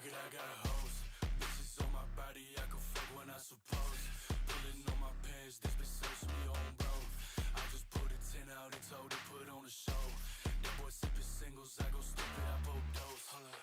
it, I got hoes. Bitches on my body, I can fuck when I suppose. Pulling on my pants, this bitch searching me on, bro. I just put a 10 out and told her put on a show. That boy sipping singles, I go stupid, I both dose. Hold up,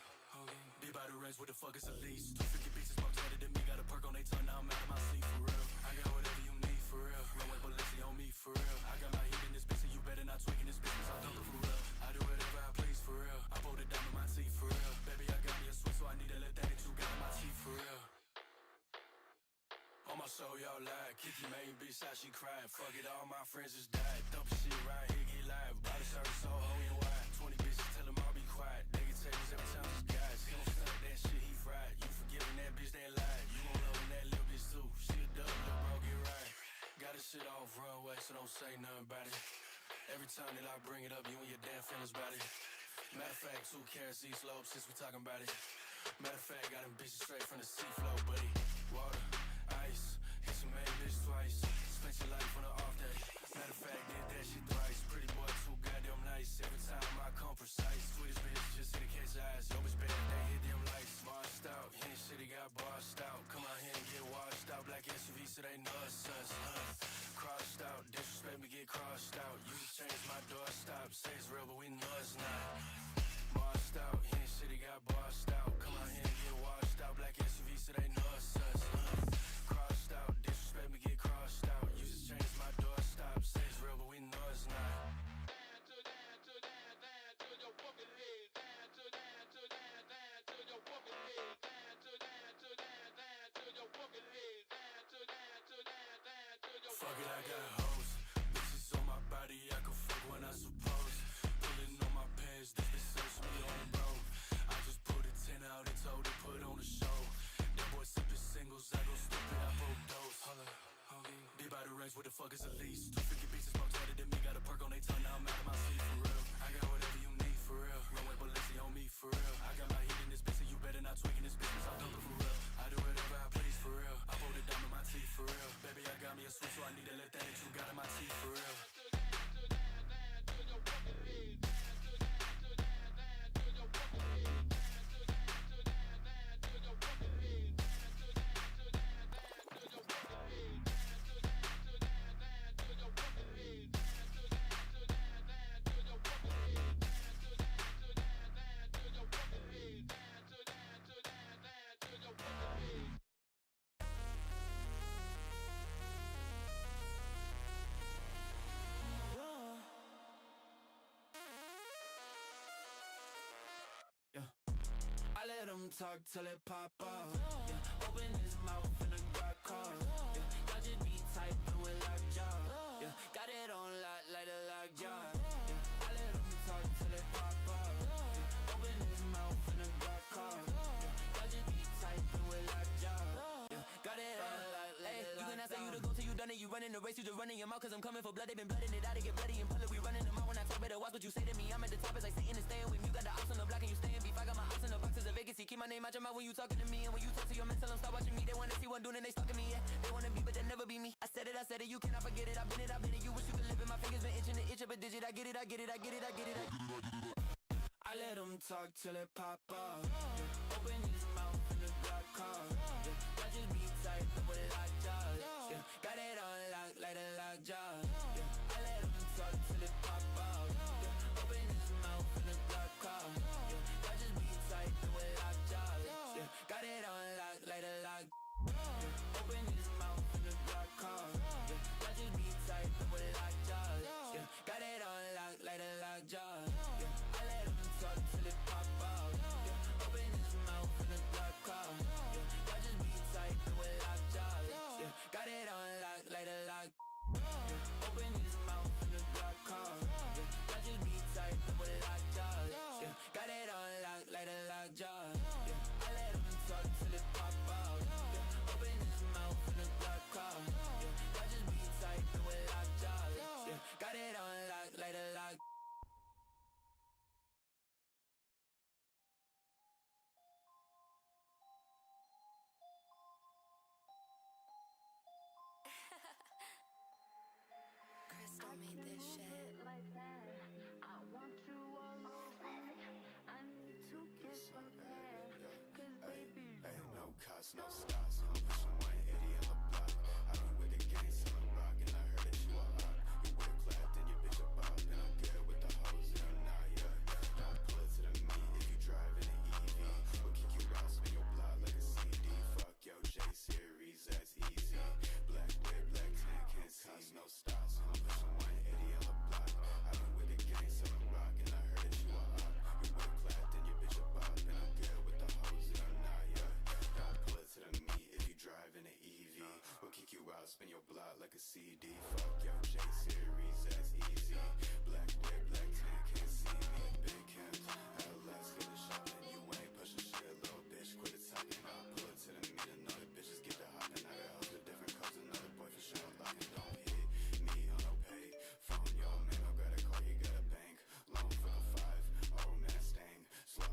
be by the range, what the fuck is a lease? 250 bitches more tatted than me, got a perk on they tongue, now I'm out of my seat for real. I got whatever you need for real, runway Balenci on me for real. I got my heat in this bitch, and you better not tweaking this business, I'm dumping for real. I do whatever I please for real, I pulled it down to my teeth for real. Baby, I got me a switch, so I need to let that hit you got in my teeth for real. I'ma show y'all live. Kiki main bitch how she cried. Fuck it, all my friends just died. Dumpin' shit right here, get live. Body service so holy and wide. 20 bitches tell them I'll be quiet. They can tell us every time just guys. He don't stunt that shit, he fried. You forgiving that bitch that lied. You gon' love that little bitch too. She a dub, little bro, get right. Got this shit off runway, so don't say nothing about it. Every time that I bring it up, you and your damn feelings about it. Matter of fact, 2 carats each slope since we talking about it. Matter of fact, got them bitches straight from the seafloor, buddy. Water, ice, hit your main bitch twice. Spent your life on the off day. Matter of fact, did that shit thrice. Pretty boy, too goddamn nice. Every time I come precise. Sweetest bitch, just hit the catch eyes. Yo, bitch bad, they hit them lights. Bossed out, hit shit, he got bossed out. Come out here and get washed out. Black SUV, so they know us. Crossed out, disrespect me, get crossed out. You just changed my doorstop. Say it's real, but we know it's not. Bossed out, hit shit, he got bossed out. Come out here and get washed out. Black SUV, so they know us. Crossed out, disrespect me, get crossed out. You just changed my doorstop. Say it's real, but we know it's not. Fuck it, I got hoes. Bitches on my body, I can fuck when I suppose. Pulling on my pants, this bitch searching me on, bro. I just put a 10 out and told her put on a show. That boy sipping singles, I go stupid, I both dose. Be by the range, what the fuck is a lease? 250 bitches more tatted than me, got a perk on they tongue, now I'm out of my seat for real. I got whatever you need for real, runway Balenci on me for real. I got my heat in this bitch, and you better not tweaking this business, I'm dumping for real. I do whatever I please for real, I pulled it down to my teeth for real. Baby, I got me a switch, so I need to let that hit you got in my teeth for real. I let him talk till it pop off. Yeah, open his mouth and I got caught. Yeah, y'all just be typing with lockjaw. Yeah, got it on lock like a lockjaw. Yeah, I let him talk till it pop off. Yeah, open his mouth and I got caught. Yeah, y'all just be typing with lockjaw. Yeah, got it on lock like a lockjaw. You can ask you to go till you done it. You running the race, you just running your mouth. Cause I'm coming for blood, they been blooding it out to get bloody in public. We running them out when I talk, better watch what you say to me. I'm at the top, it's like Satan is staying with me. You got the ops on the block and you staying beef. I got my ops in the boxes of vacancy. Keep my name out your mouth when you talking to me. And when you talk to your men, tell them stop watching me. They wanna see what I'm doing and they stalking me, yeah. They wanna be, but they never be me. I said it, you cannot forget it. I've been it. You wish you could live it. My fingers been itching to itch up a digit. I get it. I let him talk till it pop off. Yeah. Open his mouth and the block call. Yeah. I just be typing with lockjaw. Yeah. Got it on lock like a lockjaw. Yeah. I let him talk till it pop off. Yeah. Open his mouth and the block call. Yeah. I just be typing with lockjaw. Yeah. Got it on lock like a lock. Yeah. Open his mouth and the block call. Yeah. I just be typing with lockjaw. Yeah. Got it on lock like a lockjaw. Yeah. I let him talk till it pop out. Yeah. Open his mouth and the block call. Yeah. I just be typing with lockjaw. Yeah. Got it on lock like a lock. Yeah. Open his mouth and the block call. Yeah. I just be typing with lockjaw. Yeah. Got it on lock like a lockjaw. Yeah. I let him talk till it pop out. Yeah. Open his mouth and the block call. Yeah. I just be typing with lockjaw. Yeah. Got it on lock like a lock. Crystal made this shit. Like that. I want you all over me. I need to get prepared. Cause baby, stops, no stops. I'm pushing 180 on the block. I been with the gang selling rock, and I heard that you are up. You wear clapped and your bitch a bop, and I'm good with the hoes and I'm not, yeah. Don't pull it to the meat if you drive in an EV. We'll kick you out, spin your block like a CD. Fuck yo, J series, that's easy. Black whip, black tan, can't see, no stops. I'm pushing 180 on the block. I been with the gang selling rock, and I heard that you are up. You wear clapped and your bitch a bop, and I'm good with the hoes and I'm not, yeah. Don't pull it to the meat if you drive in an EV. We'll kick you out, spin your block like a CD. Fuck yo, J series, that's easy. Black whip, black tan, can't see me. Big Cam's, Alaska to shopping. You ain't pushing shit, little bitch, quit it talking. I'll pull it to the meat, another bitches get the hopping. I got hoes with different codes, another boy for sure locking. Don't hit me on no pay phone, yo man, I got a car, you got a bank. Loan for the 5, oh man, stang. Slow,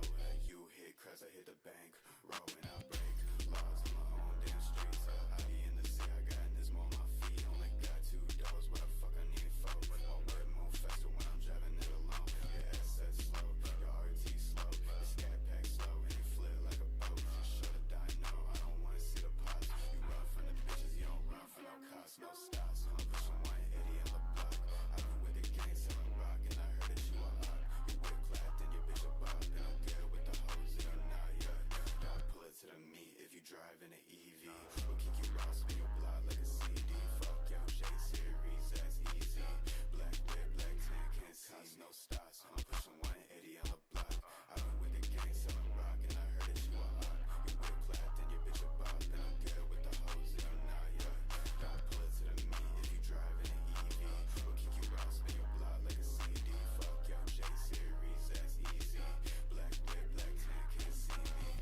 you hit crash, I hit the bank. Roll and I break laws on my own damn streets. I be in the sea, I got this more on my feet. Only got 2 doors, what the fuck I need 4? My word move faster when I'm driving it alone. Your SS slow, your RT slow, your scat pack slow, and you flip like a boat. Shut it down, no, I don't wanna see the pops. You run from the bitches, you don't run from no cops, no stops. I'm pushing 180 on the block. I been with the gang selling rock, and I heard that you are up. You wear clapped and your bitch a bop, and I'm good with the hoes and I'm not, yeah. Don't pull it to the meat if you drive in an EV. We'll kick you out, spin your block like a CD. Fuck yo, J series, that's easy. Black whip, black tan, can't see, no stops. I'm pushing 180 on the block. I been with the gang selling rock, and I heard that you are up. You wear clapped and your bitch a bop, and I'm good with the hoes and I'm not, yeah. Don't pull it to the meat if you drive in an EV. We'll kick you out, spin your block like a CD. Fuck yo, J series, that's easy. Black whip, black tan, can't see me.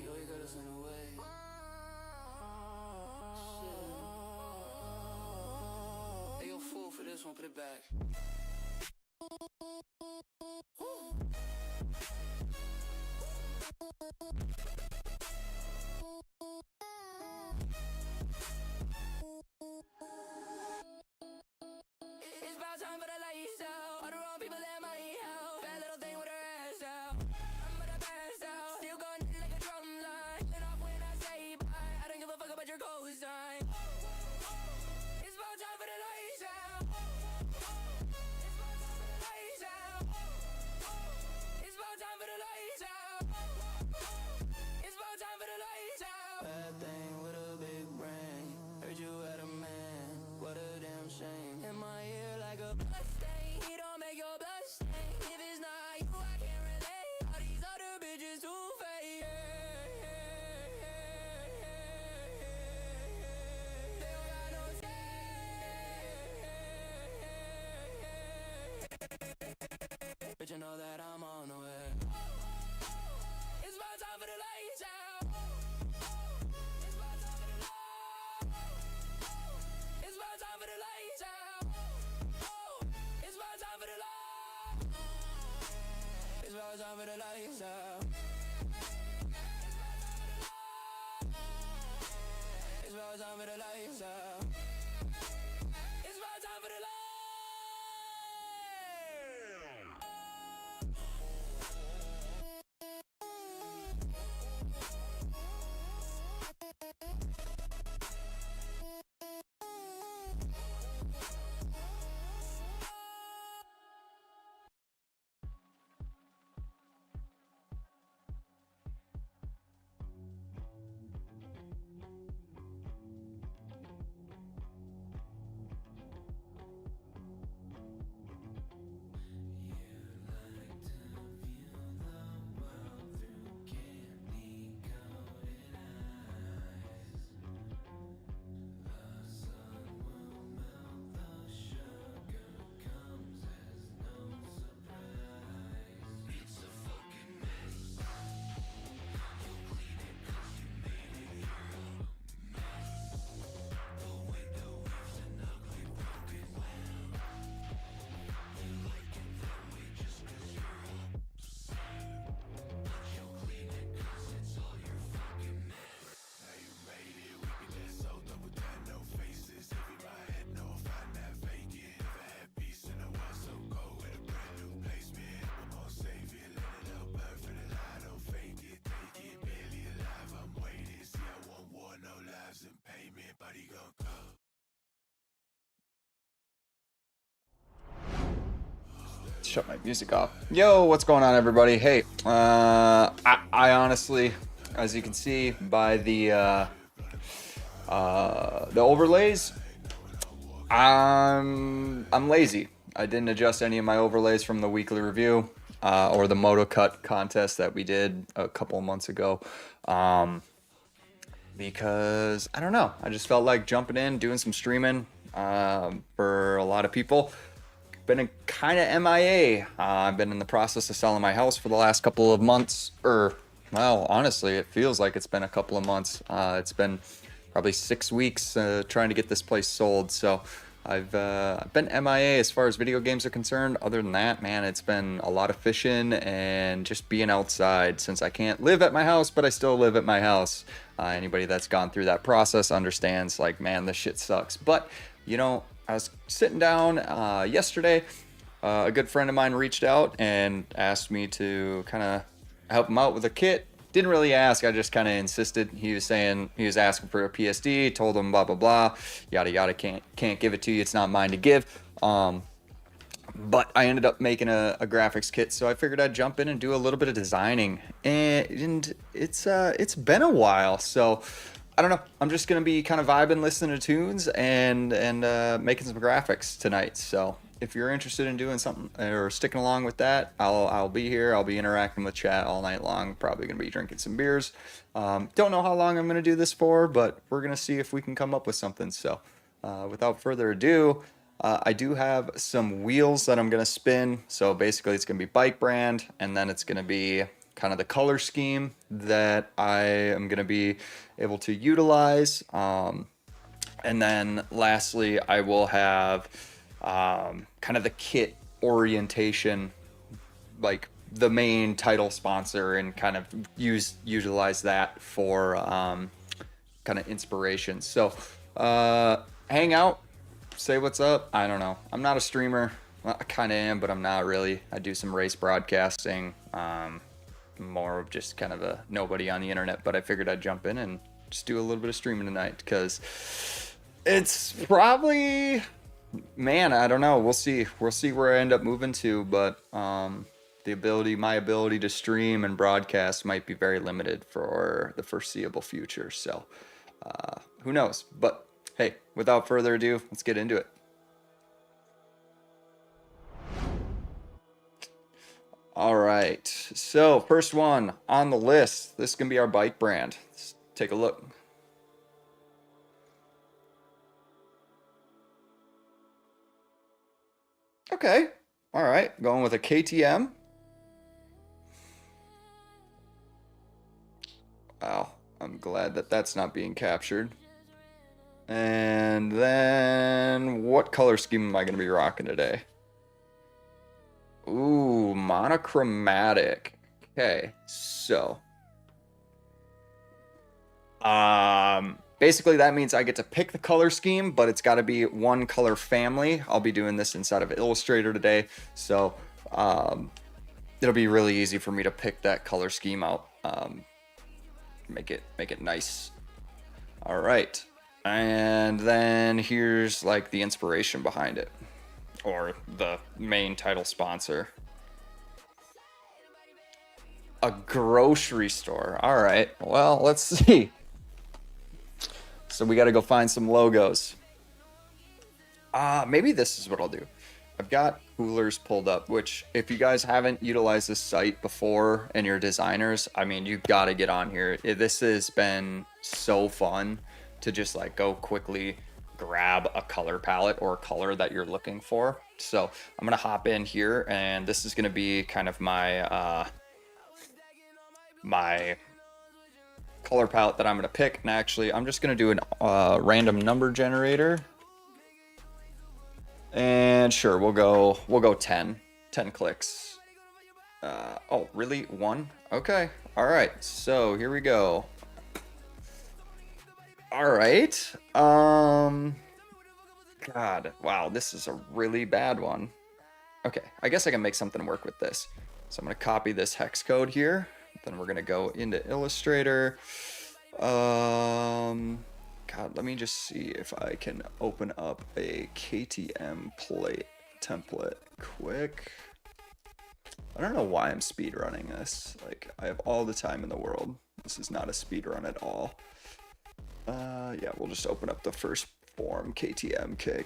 Yo, you got us in a way. Shit. Hey, yo, fool for this one, put it back. It's about time for the lights out. All the wrong people that might help. Bad little thing with her ass out. I'm gonna pass out. Still going like a drum line. Let off when I say bye. I don't give a fuck about your cosign. It's about time for the lights out. It's about time for the lights out. It's about time for the lights out. It's about time for the lights out. Bad thing with a big brain. Heard you had a man. What a damn shame. In my ear like a blood stain. He don't make your blood stain. If it's not you, I can't relate. All these other bitches too fake. They don't got no taste. But you know that I'm on the way. It's about time for the lights out. It's about time for the lights. It's about time for the lights out. It's about time for the lights. It's about time for the lights out. It's about time for the lights out. It's about time for the lights. shut my music off. Yo, what's going on, everybody? Hey, I honestly, as you can see by the overlays, I'm lazy. I didn't adjust any of my overlays from the weekly review or the Moto Cut contest that we did a couple of months ago. Because I don't know, I just felt like jumping in, doing some streaming for a lot of people. Been kind of MIA. I've been in the process of selling my house for the last couple of months, well, honestly, it feels like it's been a couple of months. It's been probably 6 weeks trying to get this place sold. So I've been MIA as far as video games are concerned. Other than that, man, it's been a lot of fishing and just being outside since I can't live at my house, but I still live at my house. Anybody that's gone through that process understands, like, man, this shit sucks. But, you know, I was sitting down yesterday. A good friend of mine reached out and asked me to kind of help him out with a kit. Didn't really ask, I just kind of insisted. He was saying he was asking for a PSD, told him blah blah blah, yada yada, can't give it to you, it's not mine to give. But I ended up making a graphics kit, so I figured I'd jump in and do a little bit of designing. And it's been a while, so I don't know. I'm just gonna be kind of vibing, listening to tunes, and making some graphics tonight. So if you're interested in doing something or sticking along with that, I'll be here. I'll be interacting with chat all night long. Probably gonna be drinking some beers. Don't know how long I'm gonna do this for, but we're gonna see if we can come up with something. So without further ado, I do have some wheels that I'm gonna spin. So basically, it's gonna be bike brand, and then it's gonna be kind of the color scheme that I am going to be able to utilize. And then lastly, I will have kind of the kit orientation, like the main title sponsor, and kind of utilize that for kind of inspiration. So hang out, say what's up. I don't know. I'm not a streamer. Well, I kind of am, but I'm not really. I do some race broadcasting. More of just kind of a nobody on the internet, but I figured I'd jump in and just do a little bit of streaming tonight because it's probably, man, I don't know. We'll see where I end up moving to, but my ability to stream and broadcast might be very limited for the foreseeable future. So who knows? But hey, without further ado, let's get into it. All right, so first one on the list, this is gonna be our bike brand. Let's take a look. Okay, all right, going with a KTM. Wow, I'm glad that that's not being captured. And then what color scheme am I gonna be rocking today? Ooh, monochromatic. Okay, so basically that means I get to pick the color scheme, but it's got to be one color family. I'll be doing this inside of Illustrator today, so it'll be really easy for me to pick that color scheme out. Make it nice. All right, and then here's like the inspiration behind it, or the main title sponsor. A grocery store. All right, well, let's see. So we got to go find some logos. Maybe this is what I'll do. I've got coolers pulled up, which if you guys haven't utilized this site before and you're designers, I mean, you've got to get on here. This has been so fun to just like go quickly grab a color palette or color that you're looking for. So I'm gonna hop in here, and this is gonna be kind of my my color palette that I'm gonna pick. And actually, I'm just gonna do a random number generator, and sure, we'll go 10 clicks. Oh, really? 1? Okay. All right. So here we go. All right. God, wow, this is a really bad one. Okay, I guess I can make something work with this. So I'm gonna copy this hex code here. Then we're gonna go into Illustrator. God, let me just see if I can open up a KTM plate template quick. I don't know why I'm speed running this. Like, I have all the time in the world. This is not a speed run at all. Yeah, we'll just open up the first form, KTMK.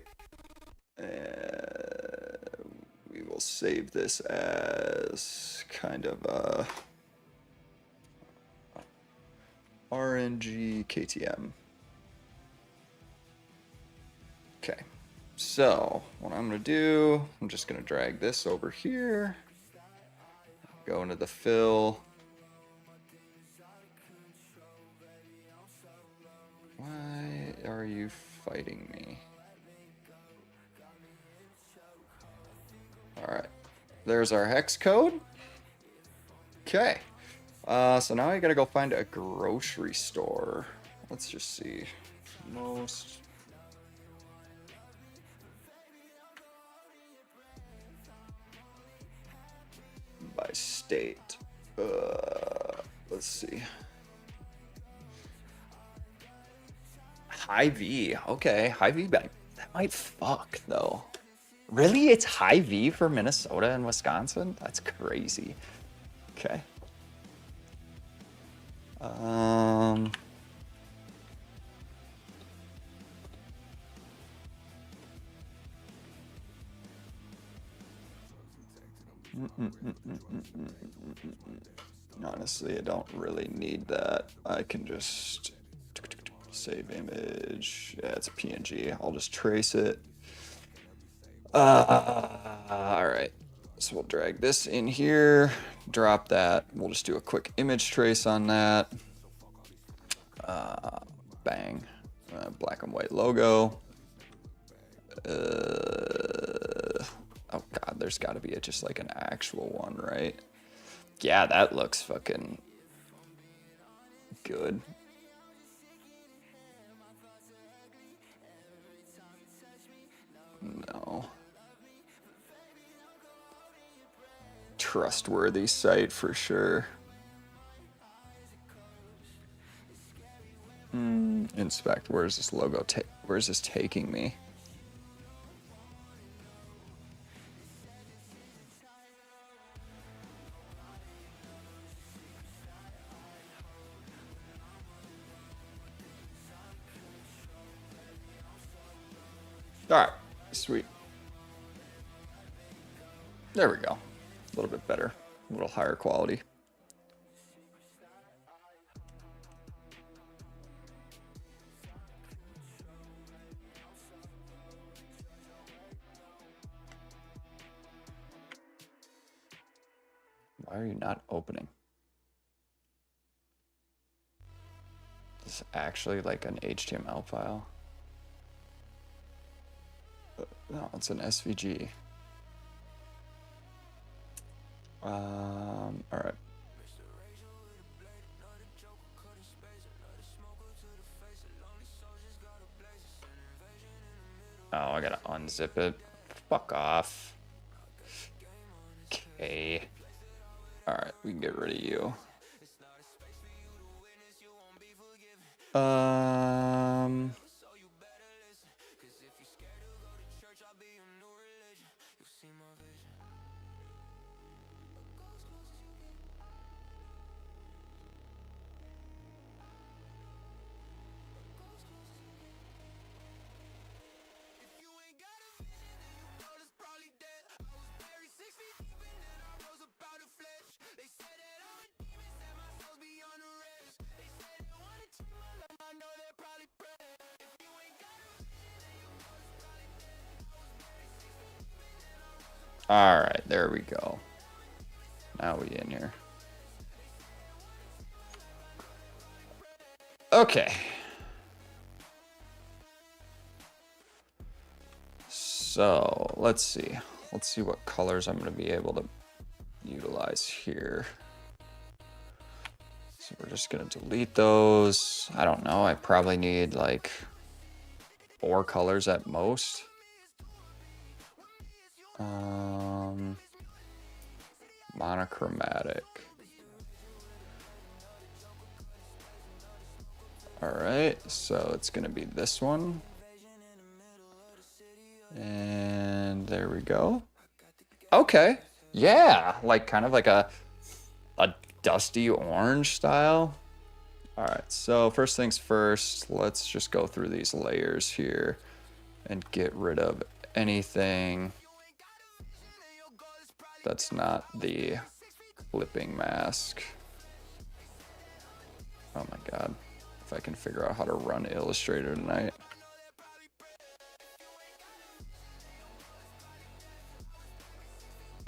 And we will save this as kind of a RNG KTM. Okay, so what I'm gonna do, I'm just gonna drag this over here, go into the fill. Why are you fighting me? All right, there's our hex code. Okay, so now I gotta go find a grocery store. Let's just see. Most. By state. Let's see. Hy-Vee. Okay, Hy-Vee. That might fuck though. Really? It's Hy-Vee for Minnesota and Wisconsin? That's crazy. Okay. Honestly, I don't really need that. I can just save image. Yeah, it's a PNG. I'll just trace it. All right. So we'll drag this in here, drop that. We'll just do a quick image trace on that. Bang. Black and white logo. Oh god, there's got to be just like an actual one, right? Yeah, that looks fucking good. No. Trustworthy site for sure. Inspect. Where's this logo? Where's this taking me? All right, sweet. There we go. A little bit better, a little higher quality. Why are you not opening? Is this actually like an HTML file? No, it's an SVG. All right. Oh, I gotta unzip it. Fuck off. Okay. All right, we can get rid of you. All right, there we go. Now we in here. Okay. So let's see. Let's see what colors I'm going to be able to utilize here. So we're just going to delete those. I don't know. I probably need like 4 colors at most. Monochromatic. All right, so it's gonna be this one. And there we go. Okay, Yeah, like kind of like a dusty orange style. All right, so first things first, let's just go through these layers here and get rid of anything that's not the clipping mask. Oh my God, if I can figure out how to run Illustrator tonight.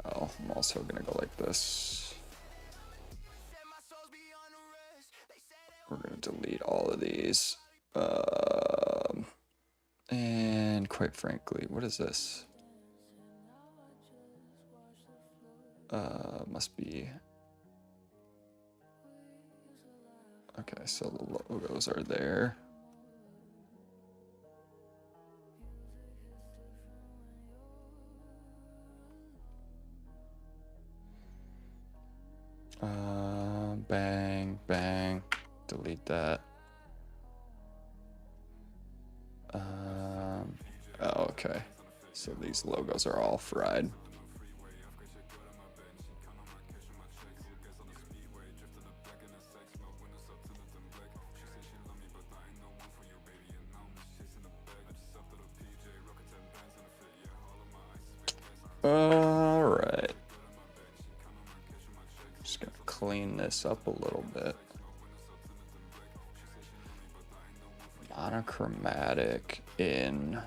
Oh, I'm also gonna go like this. We're gonna delete all of these. And quite frankly, what is this? Must be. Okay, so the logos are there. Bang, bang. Delete that. Oh, okay. So these logos are all fried. All right. Just gonna clean this up a little bit. Monochromatic in.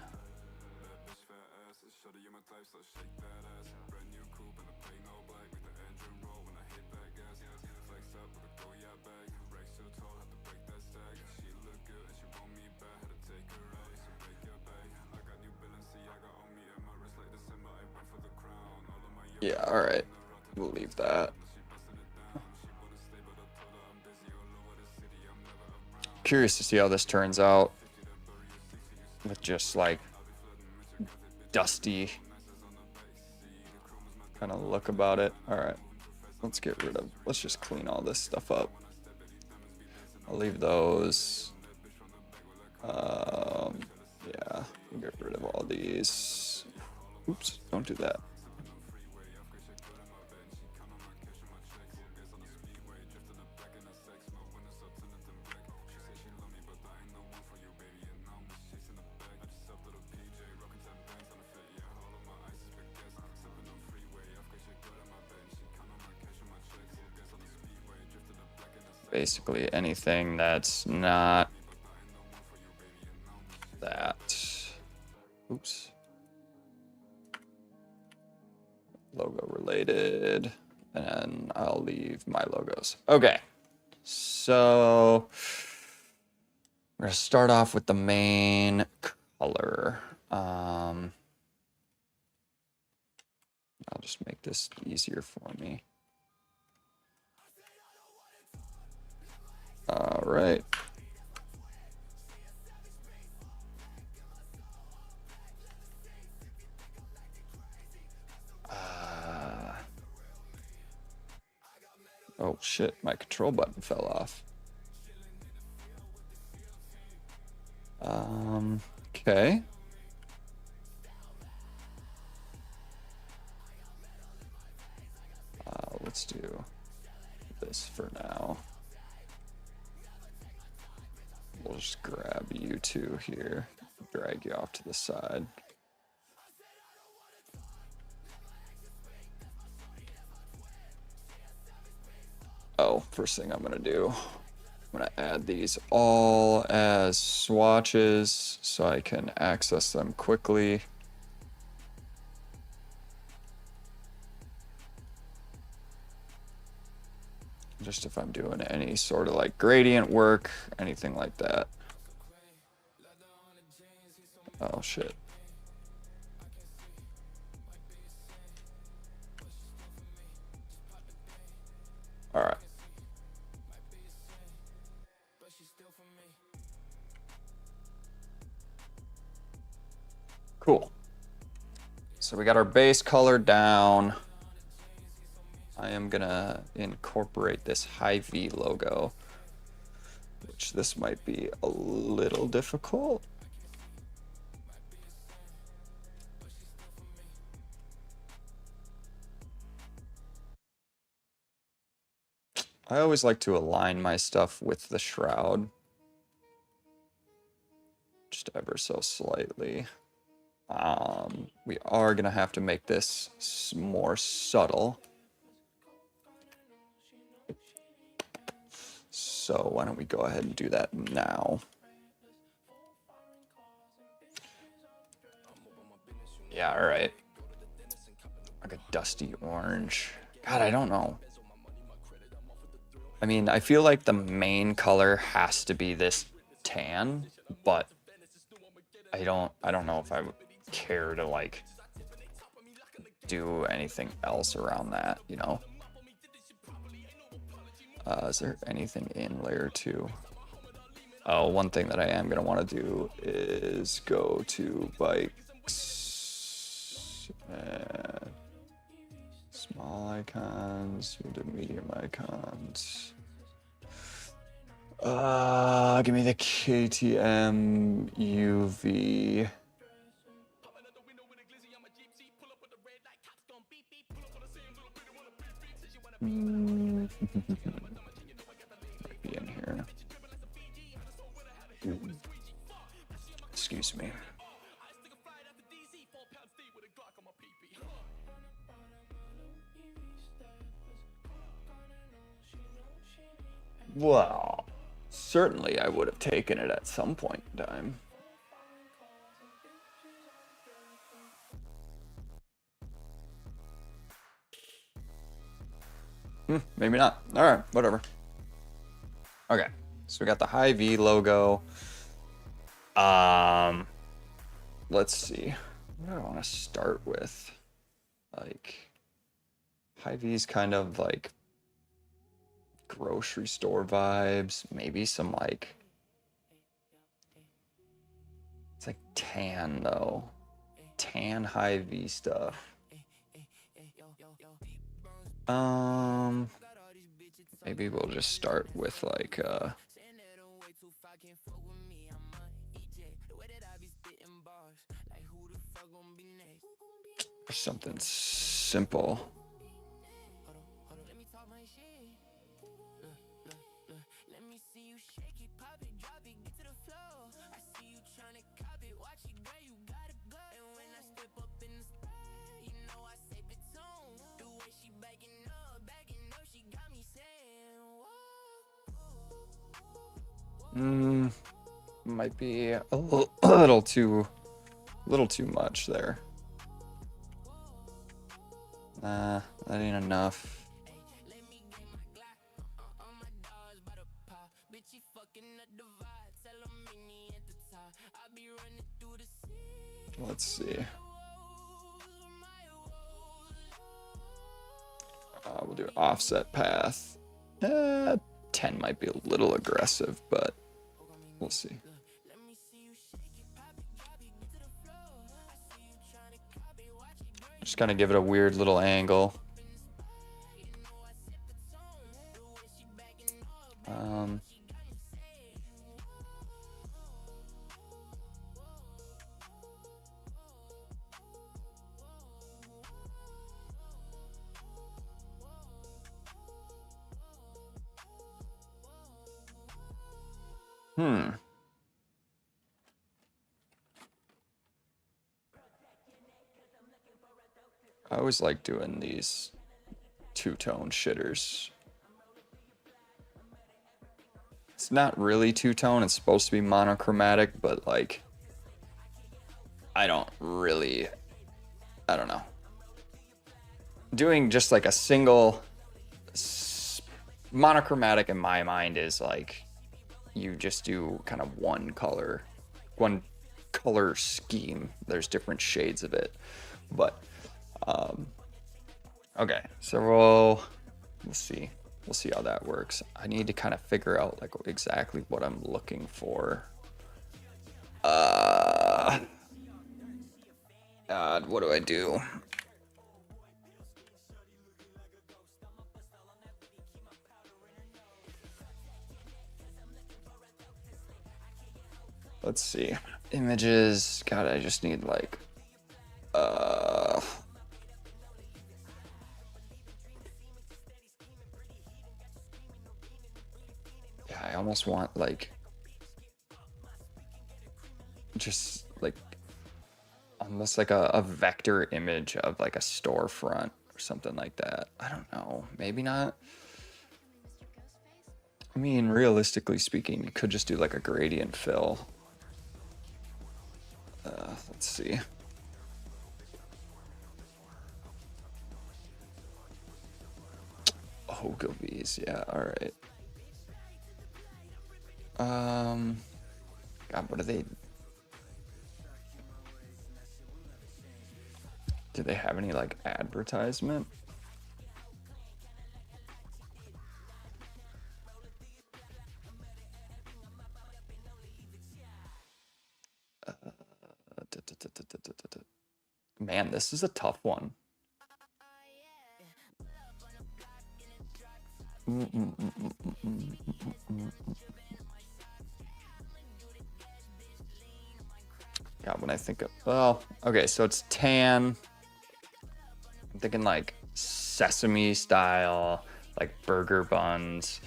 Yeah, all right. We'll leave that. Curious to see how this turns out with just like dusty kind of look about it. All right, let's just clean all this stuff up. I'll leave those. Yeah, we'll get rid of all these. Oops, don't do that. Basically anything that's not that. Oops. Logo related. And I'll leave my logos. Okay. So we're gonna start off with the main color. I'll just make this easier for me. All right. Oh shit, my control button fell off. Okay. Let's do this for now. We'll just grab you two here, drag you off to the side. Oh, first thing I'm gonna do, I'm gonna add these all as swatches so I can access them quickly. Just if I'm doing any sort of like gradient work, anything like that. Oh shit. All right. Cool. So we got our base color down. I am gonna incorporate this Hy-Vee logo, which this might be a little difficult. I always like to align my stuff with the shroud. Just ever so slightly. We are going to have to make this more subtle. So why don't we go ahead and do that now? Yeah, all right. Like a dusty orange. God, I don't know. I mean, I feel like the main color has to be this tan, but I don't know if I would care to like do anything else around that, you know? Is there anything in layer 2? Oh, one thing that I am going to want to do is go to bikes, small icons, we'll do medium icons. Give me the KTM UV. Might be in here. Excuse me. Well, certainly I would have taken it at some point in time. Maybe not. All right, whatever. Okay, so we got the Hy-Vee logo. Let's see. What do I want to start with? Like, Hy-Vee's kind of like grocery store vibes. Maybe some like, it's like tan though. Tan Hy-Vee stuff. Maybe we'll just start with like something simple. Might be a little too much there. Nah, that ain't enough. Let's see. We'll do offset path. 10 might be a little aggressive, but we'll see. Just kind of give it a weird little angle. I always like doing these two-tone shitters. It's not really two-tone, it's supposed to be monochromatic, but like, I don't know. Doing just like a single monochromatic in my mind is like, you just do kind of one color scheme. There's different shades of it, but okay, so we'll see how that works. I need to kind of figure out like exactly what I'm looking for. God, what do I do? Let's see. Images. God, I just need like almost want like just like almost like a vector image of like a storefront or something like that. I don't know. Maybe not. I mean, realistically speaking, you could just do like a gradient fill. Let's see. Ogilvy's, yeah, alright. God, what are they? Do they have any like advertisement? Man, this is a tough one. Yeah, when I think of, well, okay, so it's tan. I'm thinking like sesame style, like burger buns.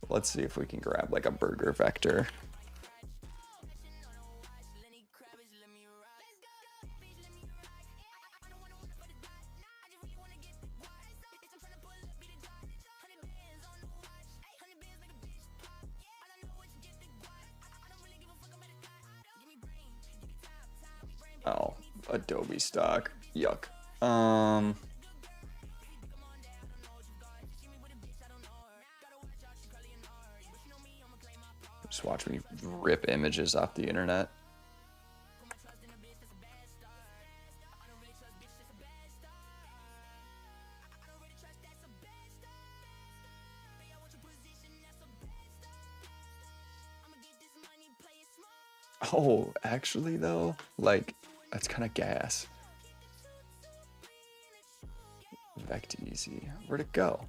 Let's see if we can grab like a burger vector. Oh, Adobe stock. Yuck. Just watch me rip images off the internet. Oh, actually though, like that's kind of gas. Back to easy. Where'd it go?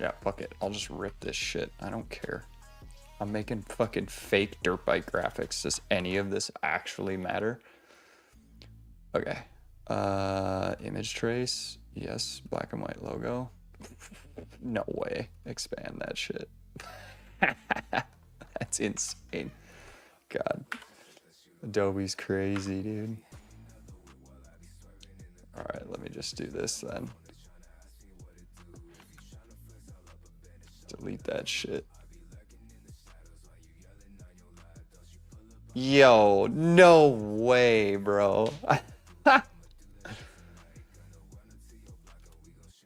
Yeah, fuck it. I'll just rip this shit. I don't care. I'm making fucking fake dirt bike graphics. Does any of this actually matter? Okay. Image trace. Yes. Black and white logo. No way. Expand that shit. That's insane. God. Adobe's crazy, dude. Alright, let me just do this then. Delete that shit. Yo, no way, bro.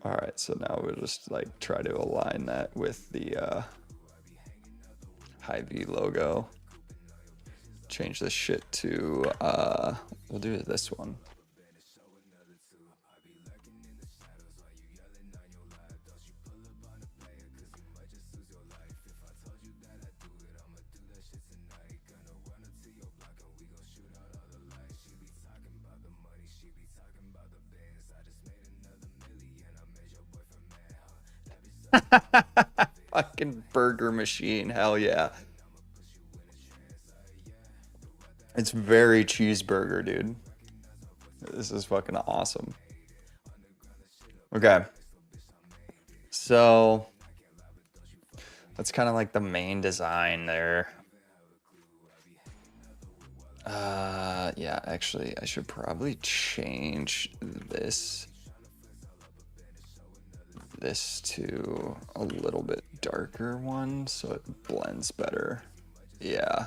Alright, so now we'll just like try to align that with the Hy-Vee logo. Change this shit to we'll do this one. Fucking burger machine, hell yeah. It's very cheeseburger, dude. This is fucking awesome. Okay. So that's kind of like the main design there. Yeah, actually, I should probably change this to a little bit darker one so it blends better. Yeah.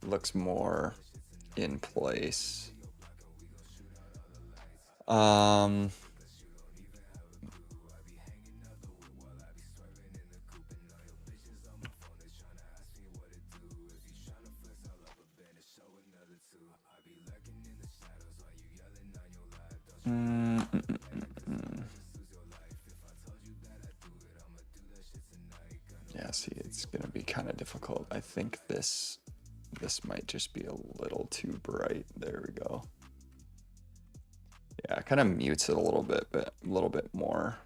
Looks more in place. Yeah, It's gonna be kind of difficult. I think this might just be a little too bright. There we go. Yeah, it kind of mutes it a little bit more.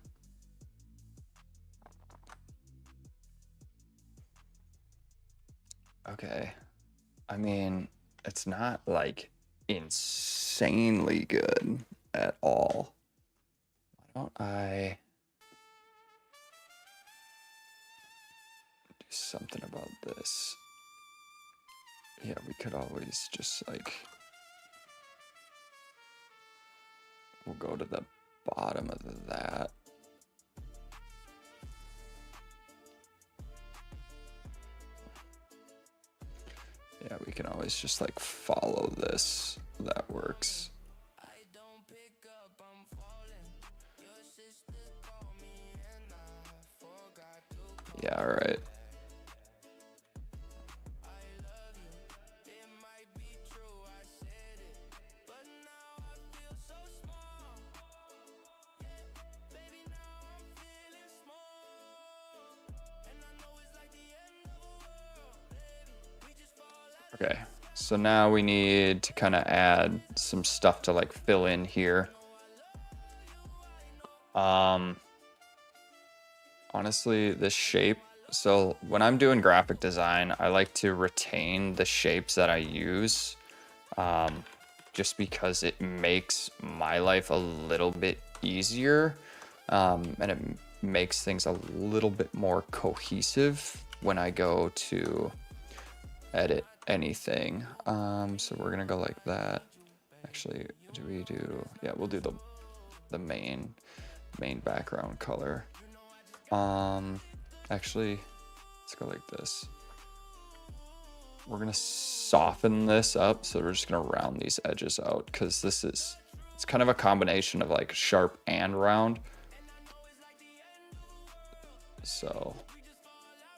Okay. I mean, it's not like insanely good at all. Why don't I do something about this? Yeah, we could always just like, we'll go to the bottom of that. Yeah, we can always just like follow this. That works. Yeah, all right. Okay, so now we need to kind of add some stuff to like fill in here. Honestly, this shape, so when I'm doing graphic design, I like to retain the shapes that I use, just because it makes my life a little bit easier, and it makes things a little bit more cohesive when I go to edit anything. So we're gonna go like that. Actually, yeah, we'll do the main background color. Actually, let's go like this. We're gonna soften this up, so we're just gonna round these edges out, because it's kind of a combination of like sharp and round. So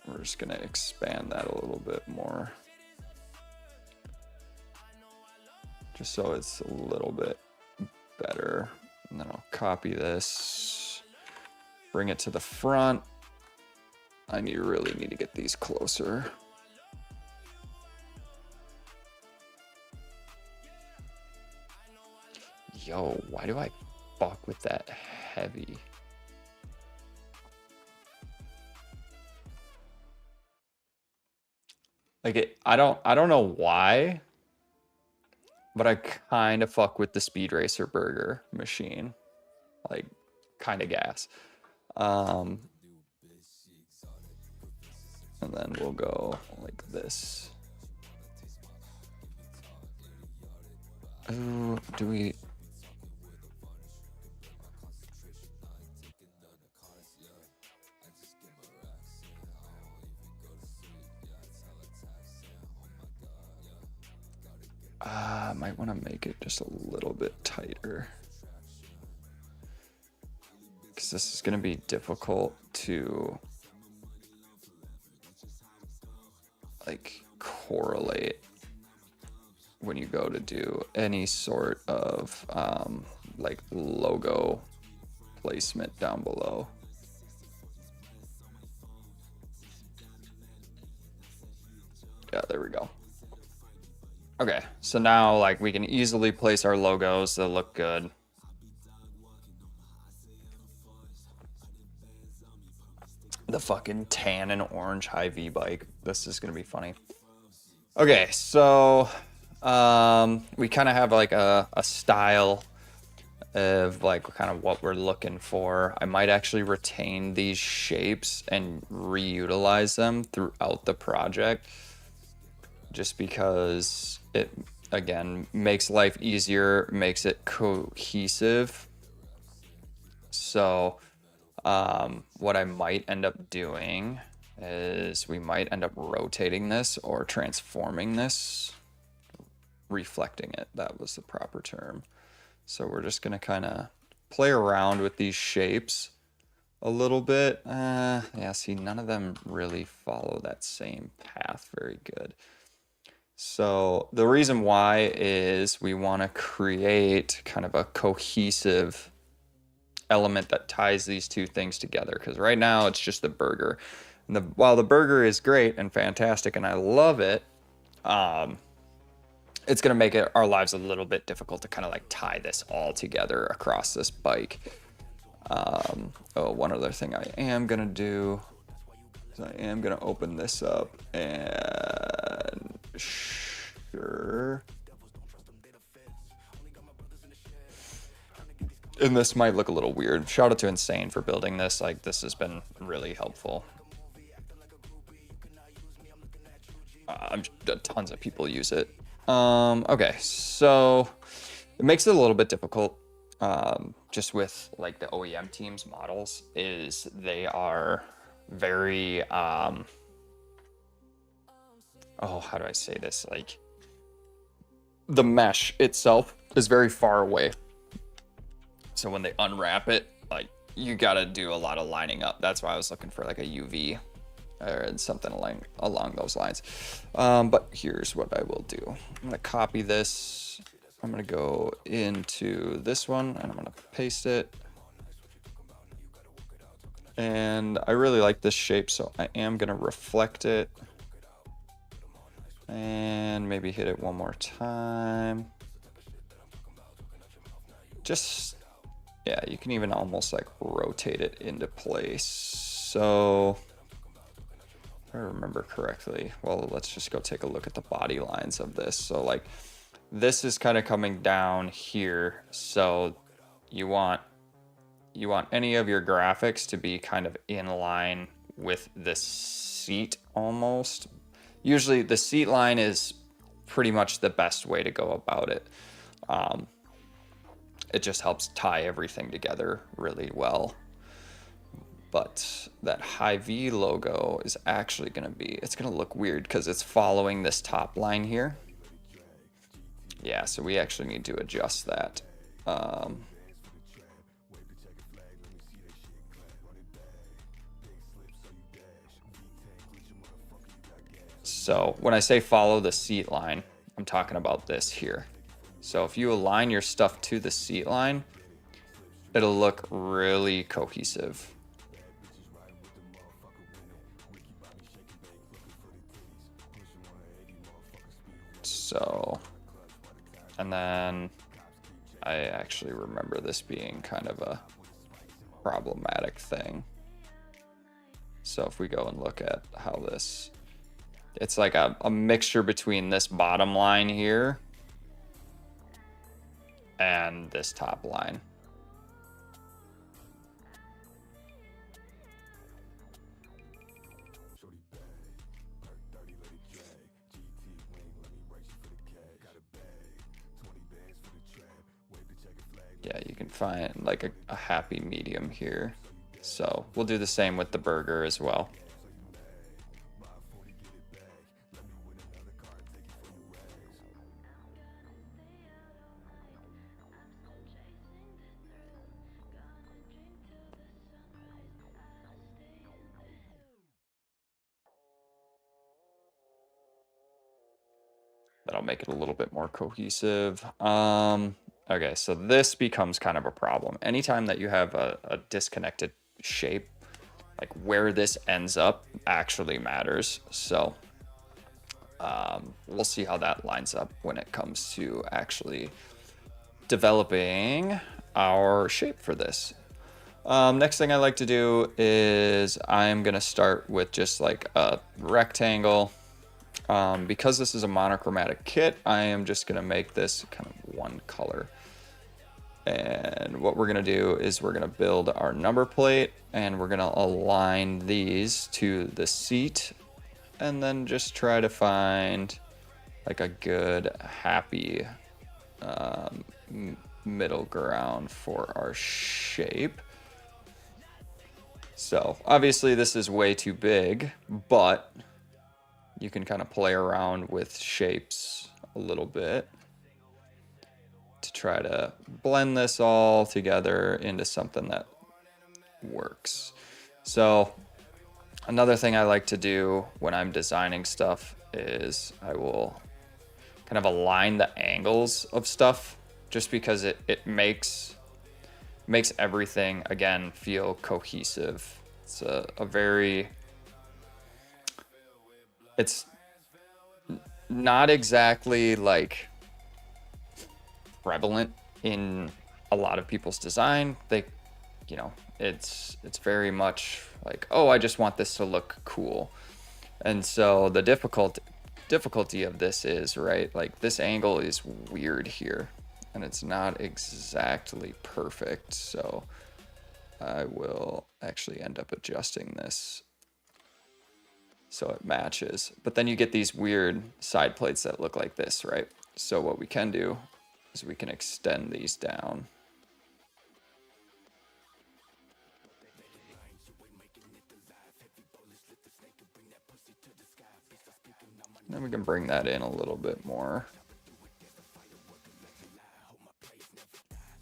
we're just gonna expand that a little bit more, just so it's a little bit better. And then I'll copy this, bring it to the front. I really need to get these closer. Yo, why do I fuck with that heavy? Like I don't know why, but I kind of fuck with the Speed Racer burger machine. Like, kind of gas. And then we'll go like this. Oh, do we... might want to make it just a little bit tighter, because this is going to be difficult to like correlate when you go to do any sort of like logo placement down below. Yeah, there we go. Okay, so now like we can easily place our logos that look good. The fucking tan and orange Hy-Vee bike. This is gonna be funny. Okay, so we kind of have like a style of like kind of what we're looking for. I might actually retain these shapes and reutilize them throughout the project, just because it, again, makes life easier, makes it cohesive. So what I might end up doing is we might end up rotating this or transforming this, reflecting it. That was the proper term. So we're just gonna kind of play around with these shapes a little bit. Yeah, see, none of them really follow that same path very good. So the reason why is we want to create kind of a cohesive element that ties these two things together, because right now it's just a burger. And while the burger is great and fantastic and I love it, it's going to make our lives a little bit difficult to kind of like tie this all together across this bike. One other thing I am going to do is I am going to open this up and sure. And this might look a little weird. Shout out to Insane for building this. Like, this has been really helpful. Tons of people use it. Okay, so it makes it a little bit difficult. Just with like the OEM teams models is they are very, how do I say this? Like, the mesh itself is very far away. So when they unwrap it, like, you gotta do a lot of lining up. That's why I was looking for like a UV or something along those lines. But here's what I will do. I'm gonna copy this. I'm gonna go into this one and I'm gonna paste it. And I really like this shape, so I am gonna reflect it. And maybe hit it one more time. Just, yeah, you can even almost like rotate it into place. So, if I remember correctly, well, let's just go take a look at the body lines of this. So like, this is kind of coming down here. So you want any of your graphics to be kind of in line with the seat almost. Usually the seat line is pretty much the best way to go about it. It just helps tie everything together really well. But that Hy-Vee logo is actually it's gonna look weird because it's following this top line here. Yeah, so we actually need to adjust that. So when I say follow the seat line, I'm talking about this here. So if you align your stuff to the seat line, it'll look really cohesive. So, and then I actually remember this being kind of a problematic thing. So if we go and look at how this, it's like a mixture between this bottom line here and this top line. Yeah, you can find like a happy medium here. So we'll do the same with the burger as well. That'll make it a little bit more cohesive. Okay, so this becomes kind of a problem. Anytime that you have a disconnected shape, like where this ends up actually matters. So we'll see how that lines up when it comes to actually developing our shape for this. Next thing I like to do is I'm gonna start with just like a rectangle. Because this is a monochromatic kit, I am just gonna make this kind of one color. And what we're gonna do is we're gonna build our number plate and we're gonna align these to the seat and then just try to find like a good happy middle ground for our shape. So obviously this is way too big, but you can kind of play around with shapes a little bit to try to blend this all together into something that works. So another thing I like to do when I'm designing stuff is I will kind of align the angles of stuff just because it makes everything, again, feel cohesive. It's a very it's not exactly like prevalent in a lot of people's design. They, you know, it's very much like, oh, I just want this to look cool. And so the difficulty of this is, right, like this angle is weird here and it's not exactly perfect. So I will actually end up adjusting this so it matches. But then you get these weird side plates that look like this, right? So what we can do is we can extend these down. Then we can bring that in a little bit more.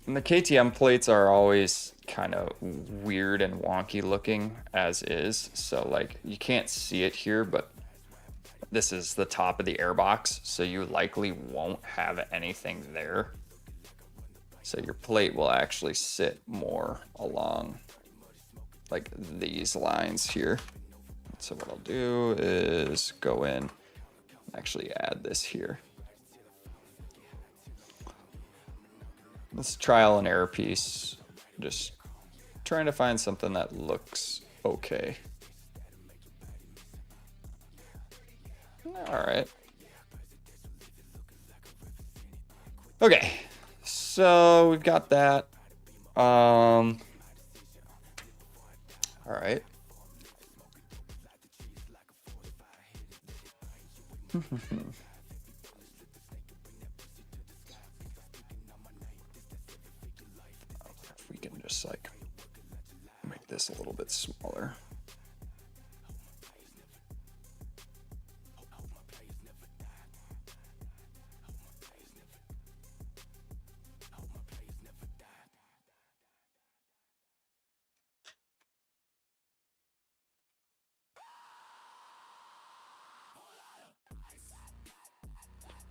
And the KTM plates are always kind of weird and wonky looking as is. So like you can't see it here, but this is the top of the airbox. So you likely won't have anything there. So your plate will actually sit more along like these lines here. So what I'll do is go in, actually add this here. This trial and error piece, just trying to find something that looks okay. All right. Okay, so we've got that. All right. If we can just like make this a little bit smaller.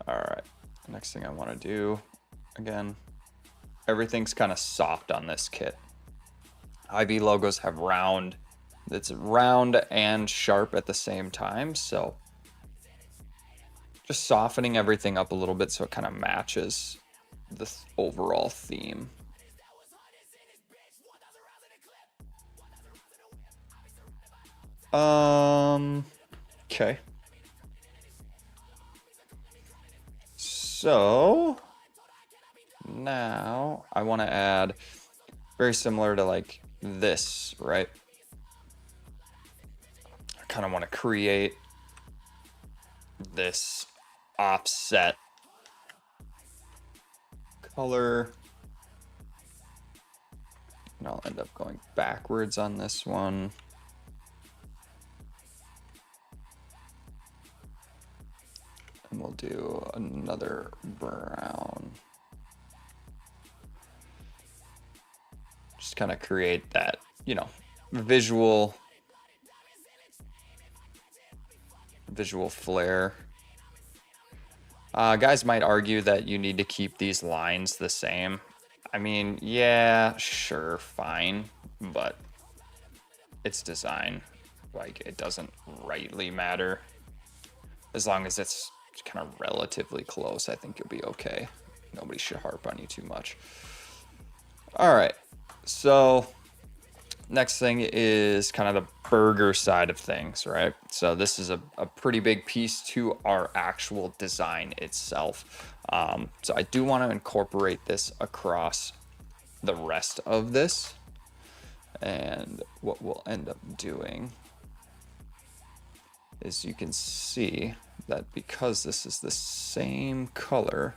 All right, next thing I want to do, again, everything's kind of soft on this kit. IB logos have round, it's round and sharp at the same time, so just softening everything up a little bit so it kind of matches the overall theme. Okay. So now I want to add, very similar to like this, right? I kind of want to create this offset color. And I'll end up going backwards on this one. And we'll do another brown. Just kind of create that, you know, visual flair. Guys might argue that you need to keep these lines the same. I mean, yeah, sure, fine, but it's design. Like, it doesn't rightly matter. As long as it's kind of relatively close, I think you'll be okay. Nobody should harp on you too much. All right, so next thing is kind of the burger side of things, right? So this is a pretty big piece to our actual design itself. So I do want to incorporate this across the rest of this. And what we'll end up doing is you can see that because this is the same color,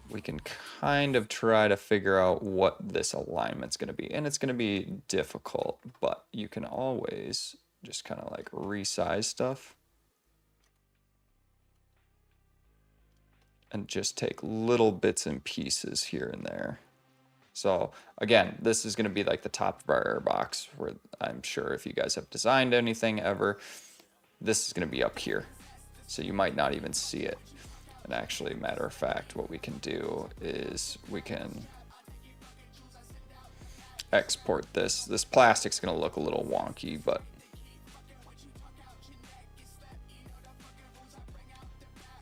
we can kind of try to figure out what this alignment's going to be. And it's going to be difficult, but you can always just kind of like resize stuff and just take little bits and pieces here and there. So again, this is going to be like the top of our airbox, where I'm sure if you guys have designed anything ever, this is going to be up here. So you might not even see it. And actually, matter of fact, what we can do is we can export this. This plastic's going to look a little wonky, but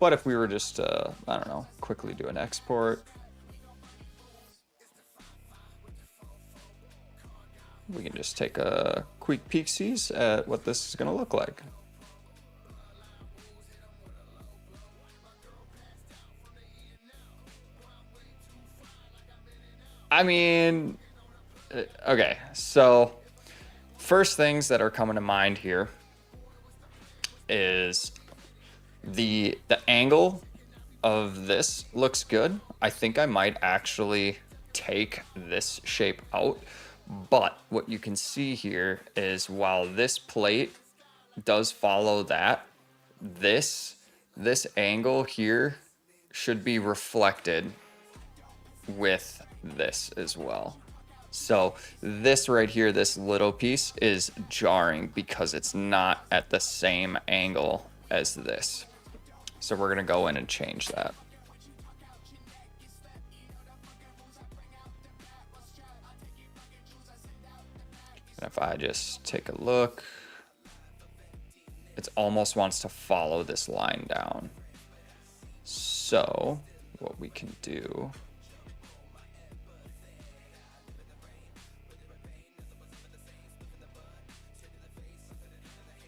But if we were just, I don't know, quickly do an export, we can just take a quick peek-sees at what this is going to look like. I mean, okay, so first things that are coming to mind here is the angle of this looks good. I think I might actually take this shape out, but what you can see here is while this plate does follow that, this angle here should be reflected with this as well. So this right here, this little piece is jarring because it's not at the same angle as this. So we're gonna go in and change that. And if I just take a look, it almost wants to follow this line down. So what we can do,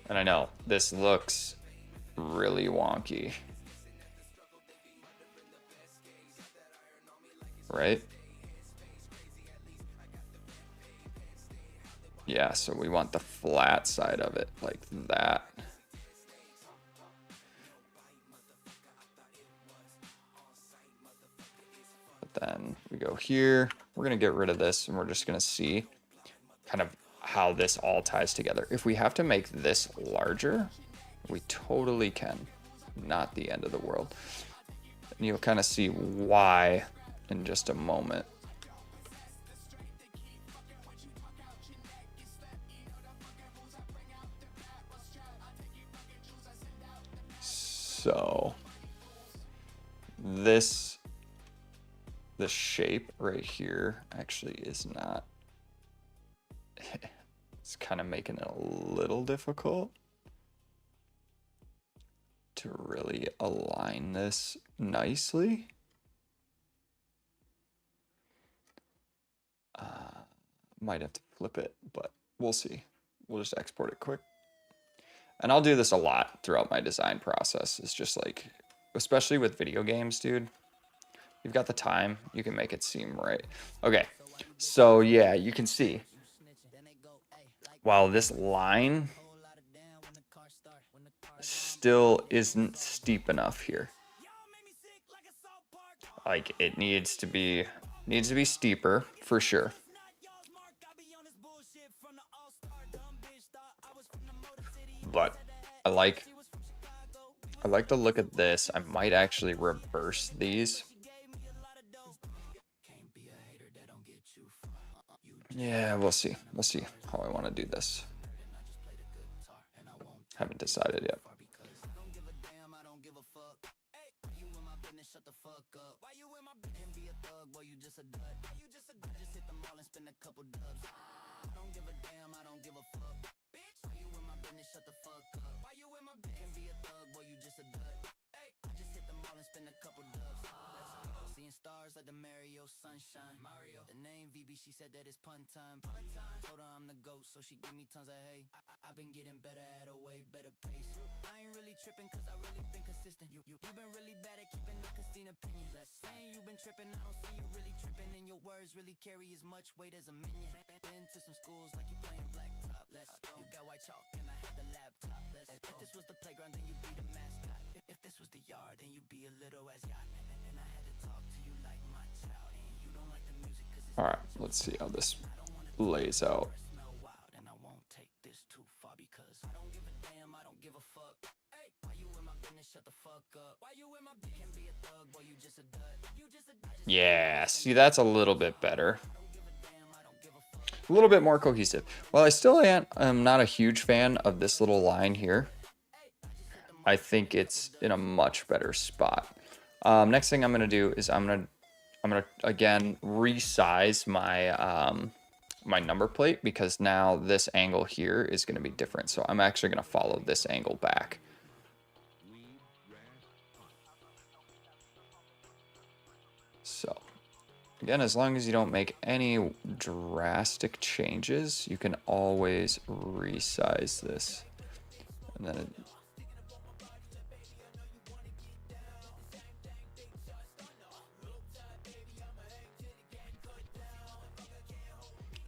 and I know this looks really wonky, right? Yeah, so we want the flat side of it like that. But then we go here, we're gonna get rid of this and we're just gonna see kind of how this all ties together. If we have to make this larger, we totally can. Not the end of the world. And you'll kind of see why in just a moment. So this shape right here actually is not, it's kind of making it a little difficult to really align this nicely. Might have to flip it, but we'll see. We'll just export it quick. And I'll do this a lot throughout my design process. It's just like, especially with video games, dude, you've got the time, you can make it seem right. Okay, so yeah, you can see, while this line still isn't steep enough here, like it needs to be steeper for sure. But I like the look at this. I might actually reverse these. Yeah, we'll see. We'll see how I want to do this. Haven't decided yet. Like the Mario sunshine. The name VB, she said that it's pun time. Told her I'm the GOAT, so she give me tons of hate. I've been getting better at a way better pace. I ain't really tripping cause I really been consistent. You've been really bad at keeping the Christine opinion. Saying you've been tripping, I don't see you really tripping. And your words really carry as much weight as a minion. Been to some schools like you playing blacktop. Let's go. You got white chalk and I had the laptop. If this was the playground, then you'd be the mascot. If this was the yard, then you'd be a little as yacht. And I had to talk to you like my child. And you don't like the music cause it's All right, let's see how this lays out. and I won't take this too far because I don't give a damn, I don't give a fuck. Hey, why you in my business? Shut the fuck up. Why you in my business? Can be a thug, boy, you just a dud. You just a Yeah, see, that's a little bit better. A little bit more cohesive. Well, I still am not a huge fan of this little line here. I think it's in a much better spot. Next thing I'm gonna do is I'm gonna again resize my my number plate because now this angle here is gonna be different. So I'm actually gonna follow this angle back. So again, as long as you don't make any drastic changes, you can always resize this. And then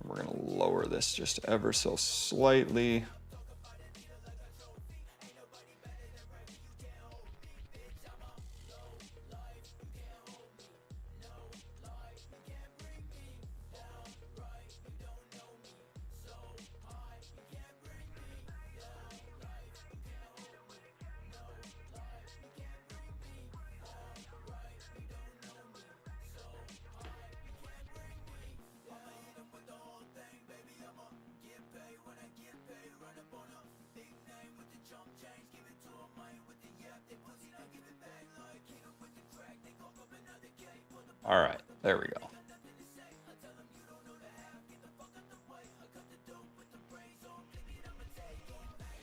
we're going to lower this just ever so slightly. All right, there we go.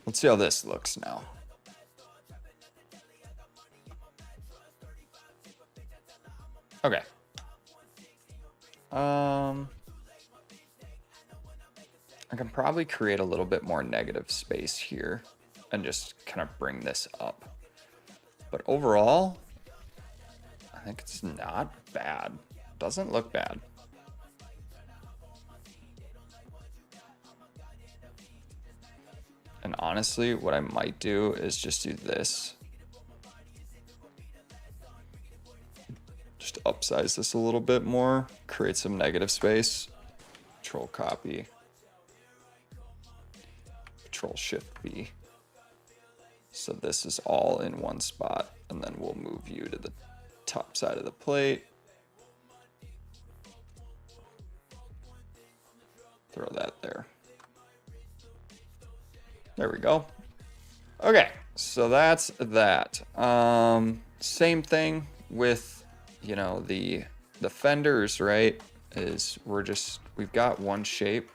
Let's see how this looks now. Okay. I can probably create a little bit more negative space here and just kind of bring this up. But overall, I think it's not bad. Doesn't look bad. And honestly, what I might do is just do this. Just upsize this a little bit more, create some negative space. Control copy. Control Shift B. So this is all in one spot, and then we'll move you to the top side of the plate. Throw that there. There we go. Okay, so that's that. Same thing with, you know, the fenders, right? We've got one shape.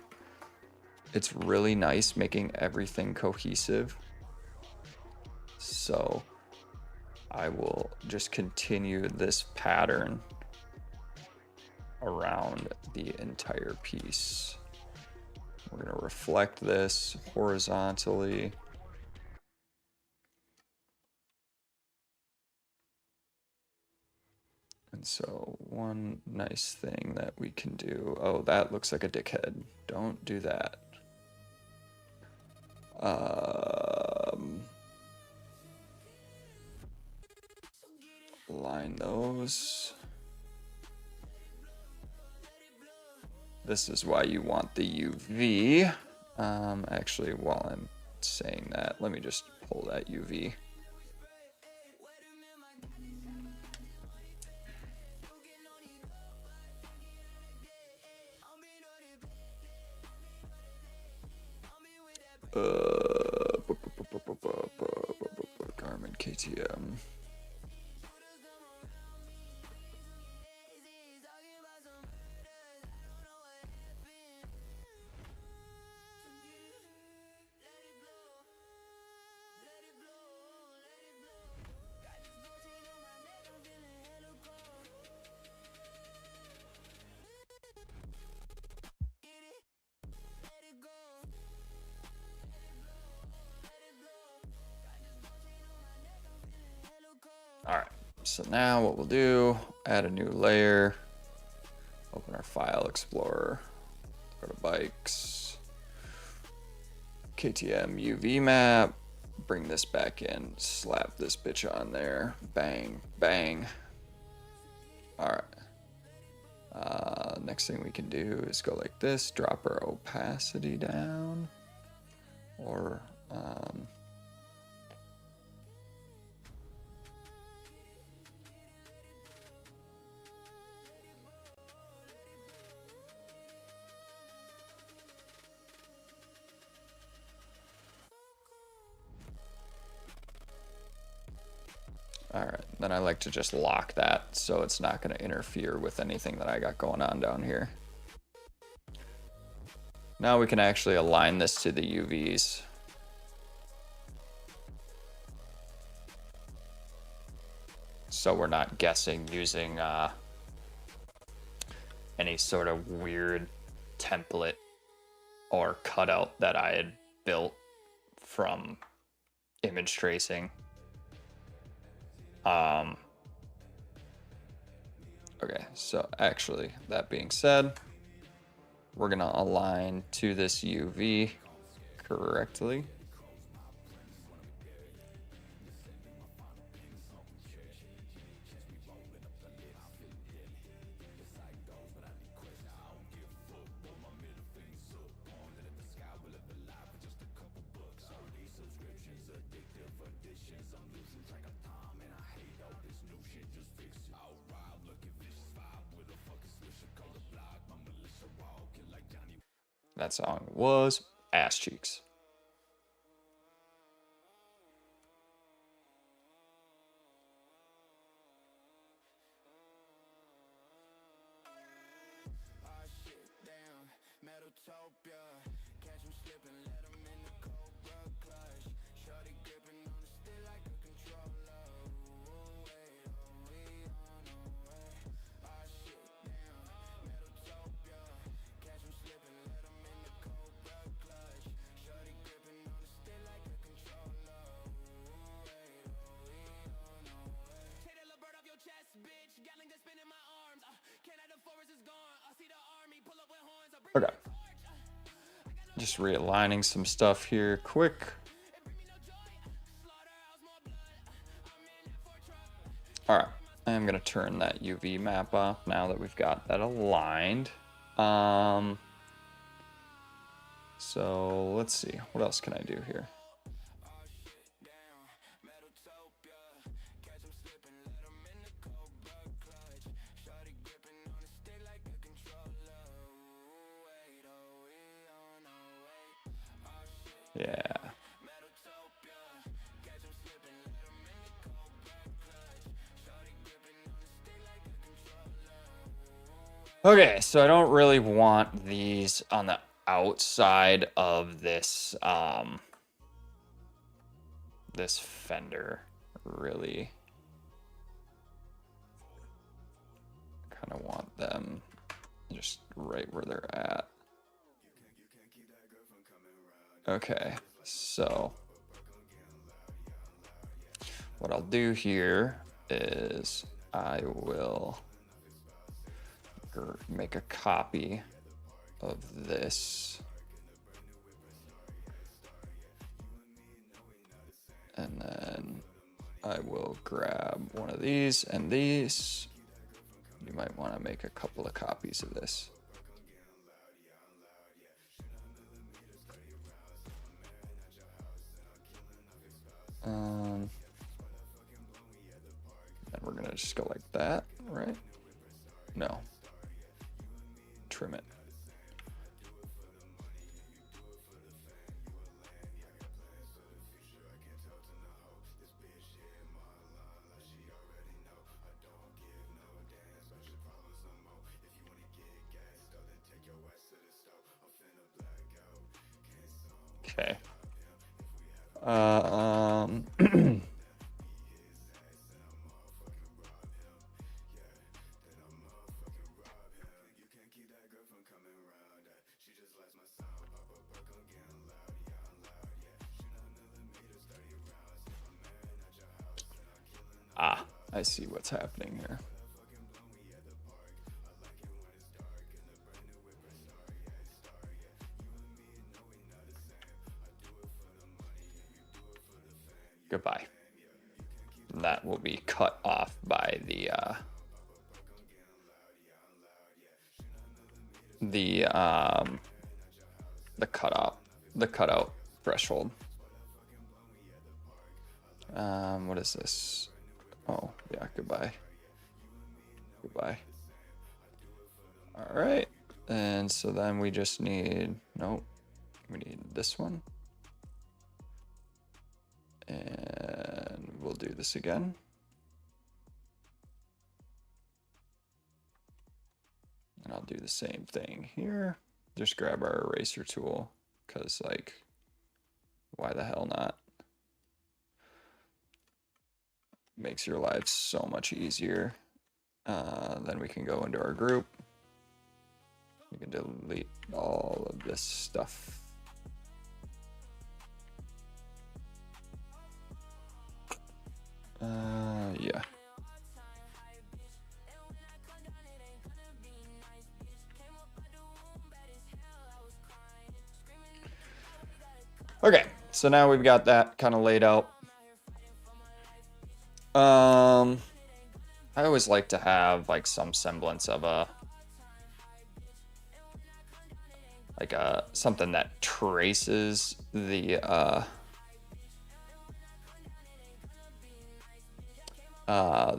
It's really nice making everything cohesive. So I will just continue this pattern around the entire piece. We're going to reflect this horizontally. And so one nice thing that we can do, oh, that looks like a dickhead. Don't do that. Line those. This is why you want the UV. Actually, while I'm saying that, let me just pull that UV. Garmin KTM. All right, so now what we'll do, add a new layer, open our file explorer, go to bikes, KTM UV map, bring this back in, slap this bitch on there, bang, bang. All right. Next thing we can do is go like this, drop our opacity down, or all right, then I like to just lock that so it's not going to interfere with anything that I got going on down here. Now we can actually align this to the UVs. So we're not guessing using any sort of weird template or cutout that I had built from image tracing. Okay, so actually, that being said, we're gonna align to this UV correctly. That song was Ass Cheeks. Okay. Just realigning some stuff here quick. All right, I'm gonna turn that UV map off now that we've got that aligned. So let's see, what else can I do here? Yeah. Okay, so I don't really want these on the outside of this this fender, really. Kind of want them just right where they're at. Okay, so what I'll do here is I will make a copy of this, and then I will grab one of these and these. You might want to make a couple of copies of this. And we're gonna just go like that, right? No. Trim it. Okay. I see what's happening here. Goodbye. That will be cut off by the cutout threshold. What is this? Oh, yeah, goodbye. Goodbye. All right. And so then we just need, nope, we need this one. And we'll do this again. And I'll do the same thing here. Just grab our eraser tool, because, like, why the hell not? Makes your life so much easier. Then we can go into our group. You can delete all of this stuff. Yeah. Okay, so now we've got that kind of laid out. I always like to have like some semblance of a something that traces the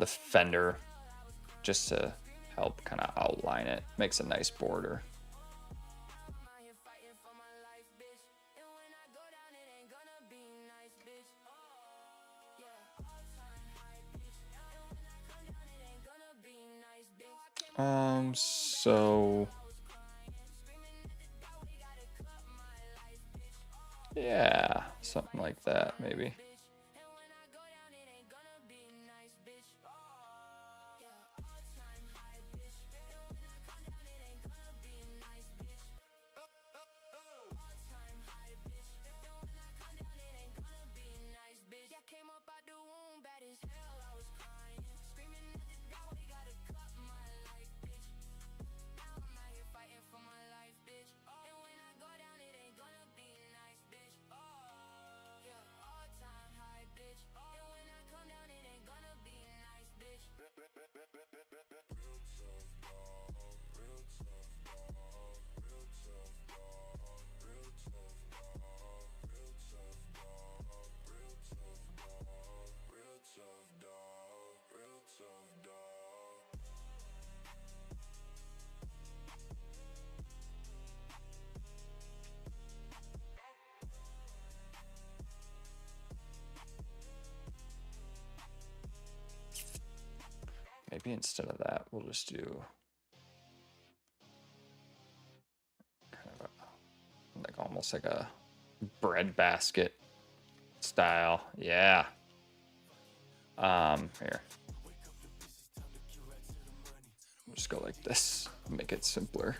fender, just to help kind of outline it. Makes a nice border. So yeah, something like that maybe. Maybe instead of that, we'll just do kind of like almost like a bread basket style. Yeah. Here. We'll just go like this, make it simpler.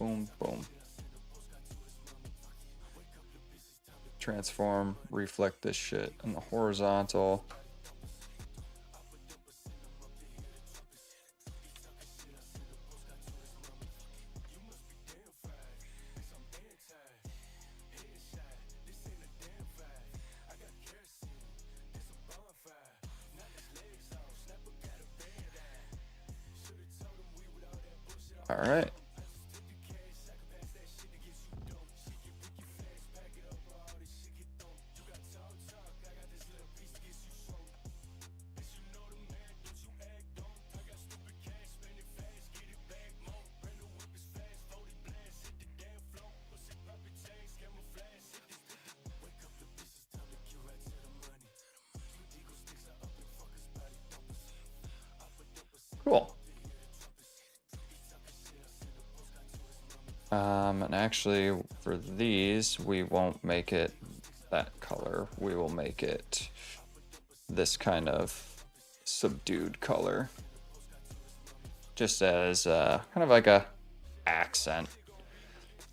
Boom, boom. Transform, reflect this shit in the horizontal. All right. Cool. And actually for these, we won't make it that color. We will make it this kind of subdued color, just as kind of like a accent.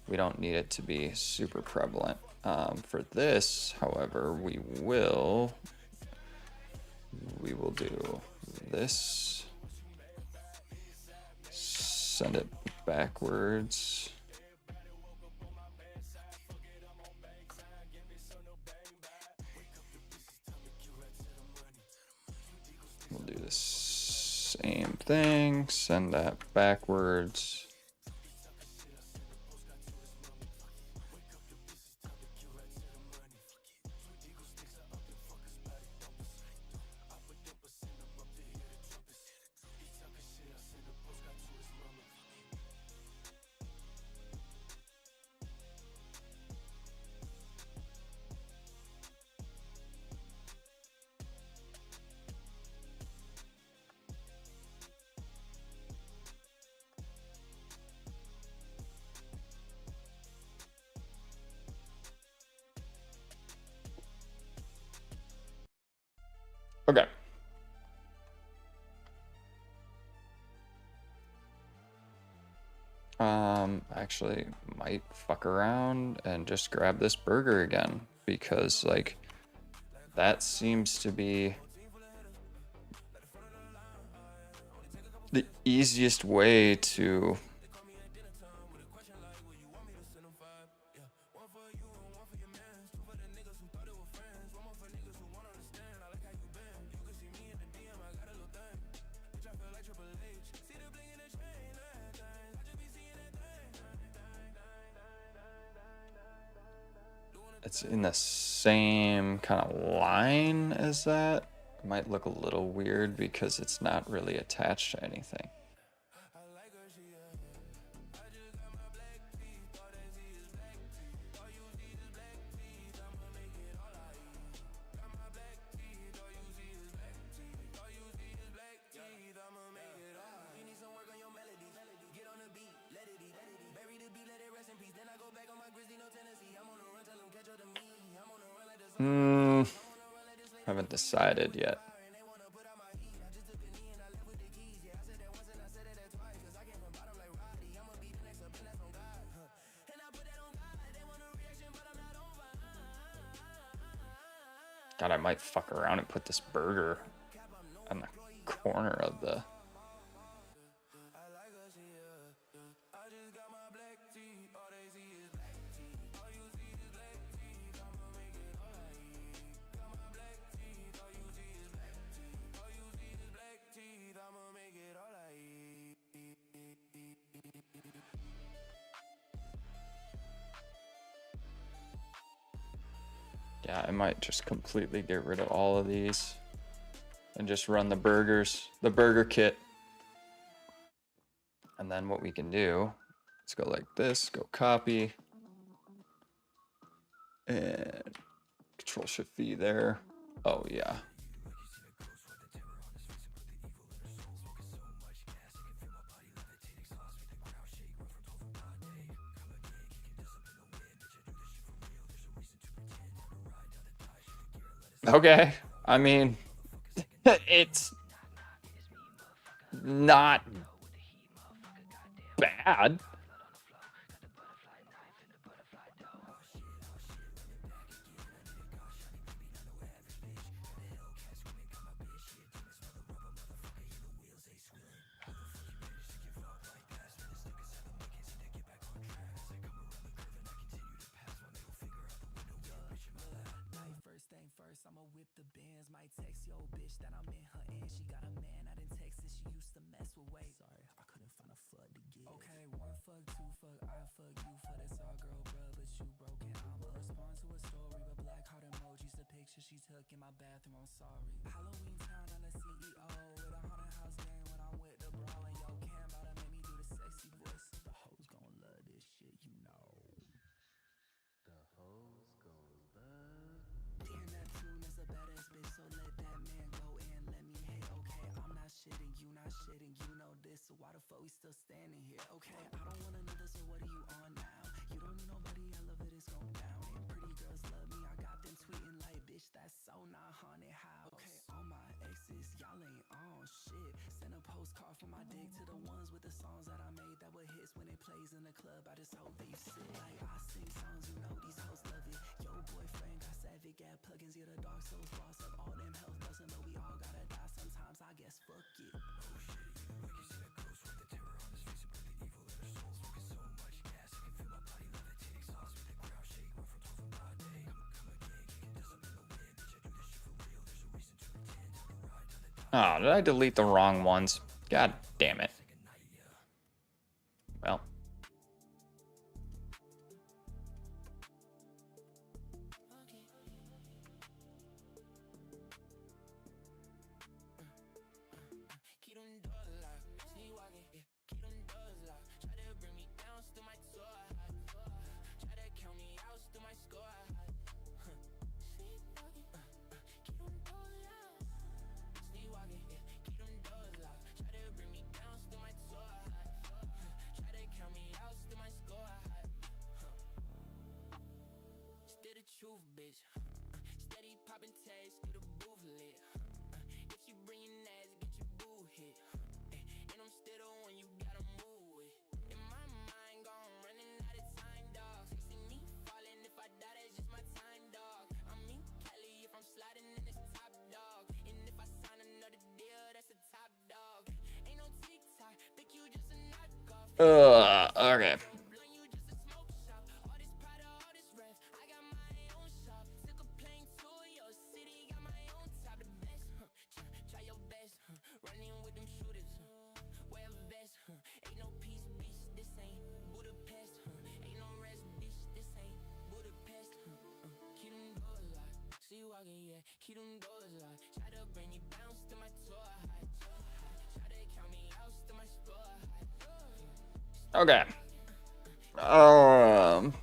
We don't need it to be super prevalent. For this, however, we will do this, send it backwards. We'll do the same thing, send that backwards. Okay. Actually might fuck around and just grab this burger again because like that seems to be the easiest way to it's in the same kind of line as that. It might look a little weird because it's not really attached to anything. Haven't decided yet. God, I might fuck around and put this burger on the corner of the... Yeah, I might just completely get rid of all of these and just run the burgers, the burger kit. And then what we can do, let's go like this, go copy, and Control Shift V there. Oh yeah. Okay, I mean, it's not bad. First thing first, I'ma whip the bands. Might text yo bitch that I'm in her and she got a man out in Texas. She used to mess with weight. Sorry, I couldn't find a flood to get. Okay, one fuck, two fuck, I fuck you for this all girl, bruh, but you broken. I'ma respond to a story, but black heart emojis. The picture she took in my bathroom. I'm sorry. Halloween town, I'm the CEO with a haunted house game when I'm with the bro and yo Cam about to make me do the sexy voice. The hoes gon' love this shit, you know. Dear Neptune is a badass bitch, so let that man go and let me hit. Okay, I'm not shitting, you not shitting, you know this, so why the fuck we still standing here? Okay, I don't want another, so what are you on now? You don't need nobody, elevators go down. And pretty girls love me, I got them tweeting like, bitch, that's so not haunted house. Okay, all my exes, y'all ain't on shit. Send a postcard from my dick to the ones with the songs that I made that were hits when it plays in the club. I just hope that you sit. Like I sing songs, you know these hoes love it. Yo boyfriend got savage, got plugins, yeah the dark souls boss up all them health bustin', but we all gotta die sometimes. I guess fuck it. Oh, did I delete the wrong ones? God damn it. Well. Keep them doors locked, she walking, keep them doors locked. Try to bring me down, still my tour. Try to count me out, still my score. She walking, keep them doors locked. She walking, keep them doors locked. Try to bring me down, still my tour. Try to count me out, still my score. Still the truth, bitch. Steady popping tags, get the booth lit. If you bringin' ass, get your boo hit. And I'm still the one you gotta move with. In my Okay. Okay. Well,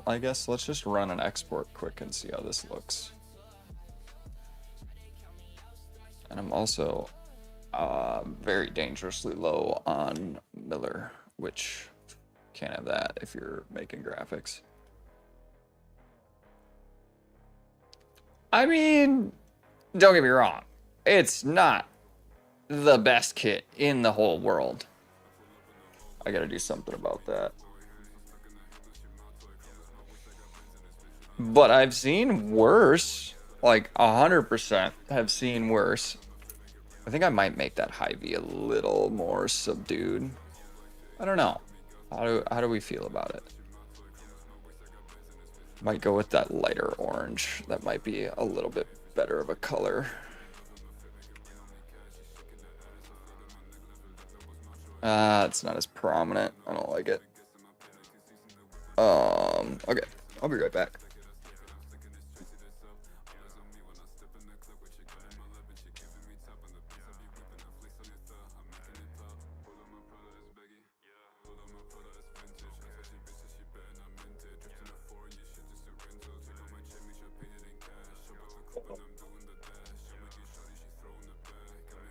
I guess let's just run an export quick and see how this looks. And I'm also very dangerously low on Miller, which can't have that if you're making graphics. I mean, don't get me wrong, it's not the best kit in the whole world. I gotta do something about that. But I've seen worse. Like 100% have seen worse. I think I might make that Hy-Vee a little more subdued. I don't know. How do we feel about it? Might go with that lighter orange. That might be a little bit better of a color. It's not as prominent. I don't like it. Okay. I'll be right back.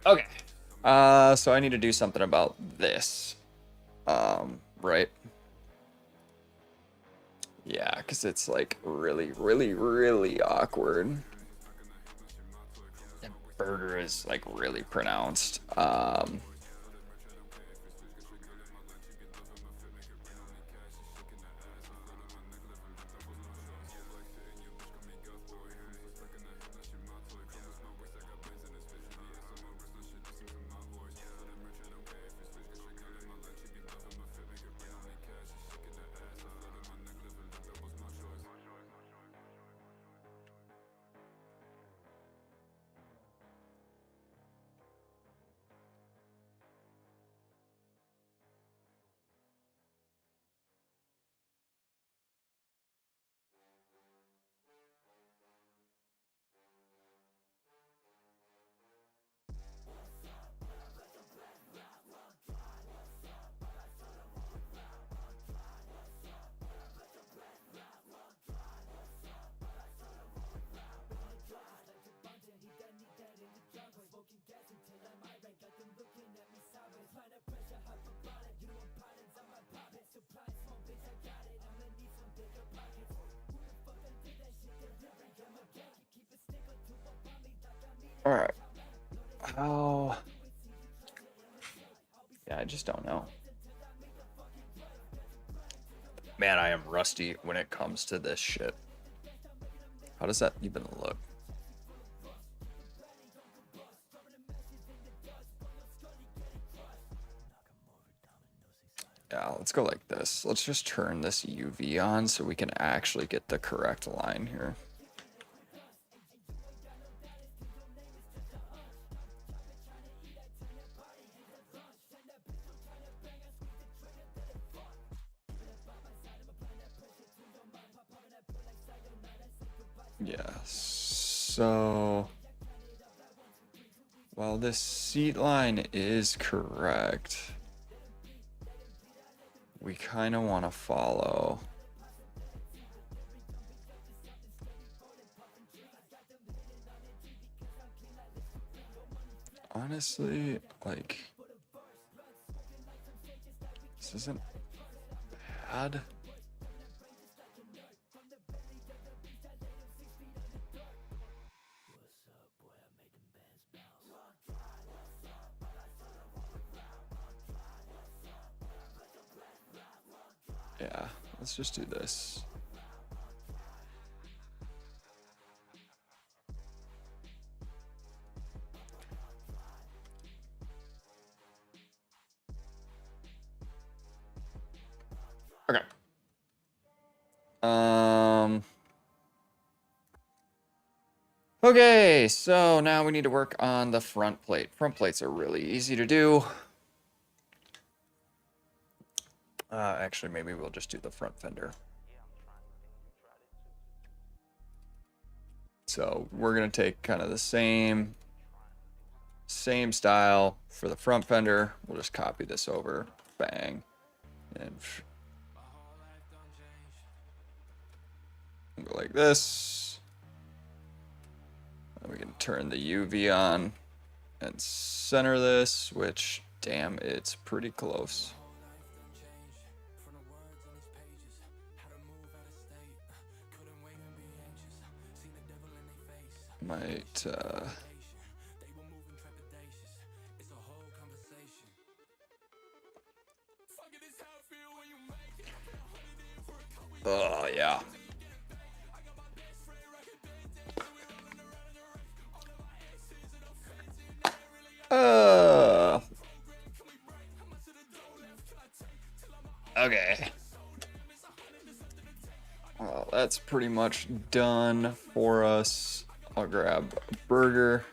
Okay. So I need to do something about this. Right? Yeah, because it's like really, really, really awkward. The burger is like really pronounced. All right. Oh. Yeah, I just don't know. Man, I am rusty when it comes to this shit. How does that even look? Yeah, let's go like this. Let's just turn this UV on so we can actually get the correct line here. Yeah, so while this seat line is correct, we kind of want to follow. Honestly, like, this isn't bad. Yeah, let's just do this. Okay, so now we need to work on the front plate. Front plates are really easy to do. Actually, maybe we'll just do the front fender. So we're gonna take kind of the same style for the front fender. We'll just copy this over, bang, and go like this. And we can turn the UV on and center this, which, damn, it's pretty close. Might, oh, yeah. Okay. Well, that's pretty much done for us. I'll grab a burger.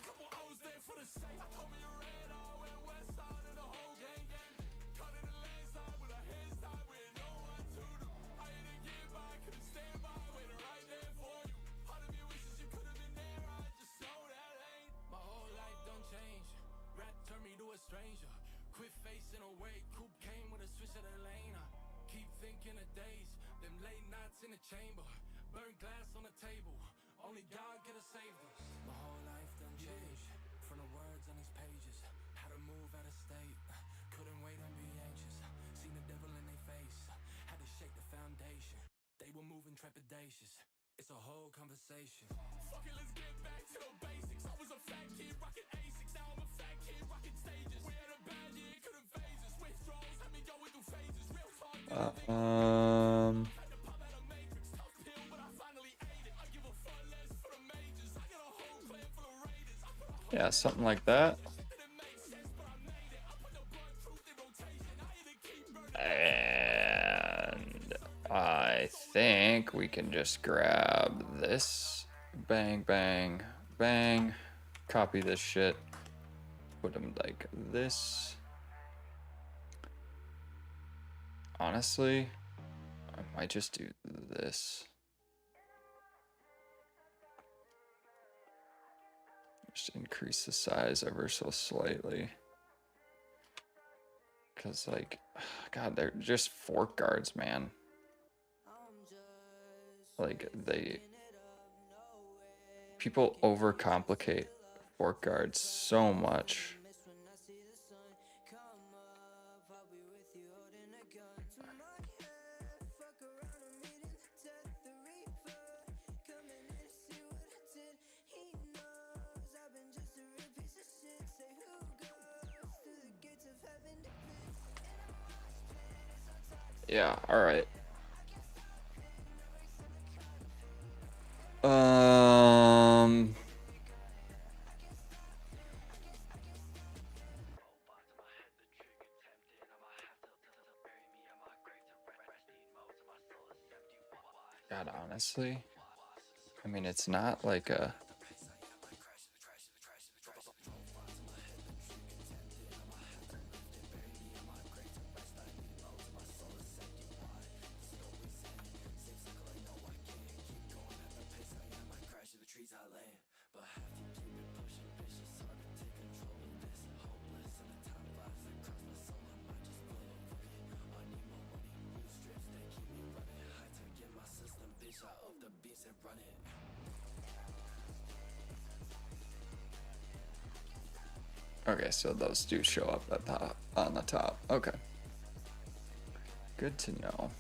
It's a whole conversation. Fuck it, let's get back to the basics. I was a fat kid rocking Asics, now I'm a fat kid rocking stages. We had a bad year, couldn't phase us. Withdrawals had me going through phases. Real talk, had to pop out a matrix. Tough pill, but I finally ate it. I give a fuck less for the majors. I got a whole plan for the Raiders. I put a Yeah, something like that. And I think we can just grab this, bang, bang, bang, copy this shit, put them like this. Honestly, I might just do this. Just increase the size ever so slightly. Because, like, God, they're just fork guards, man. Like, people overcomplicate fork guards so much. Yeah, all right. God, honestly, I mean, it's not like a... Okay, so those do show up at the, on the top. Okay. Good to know.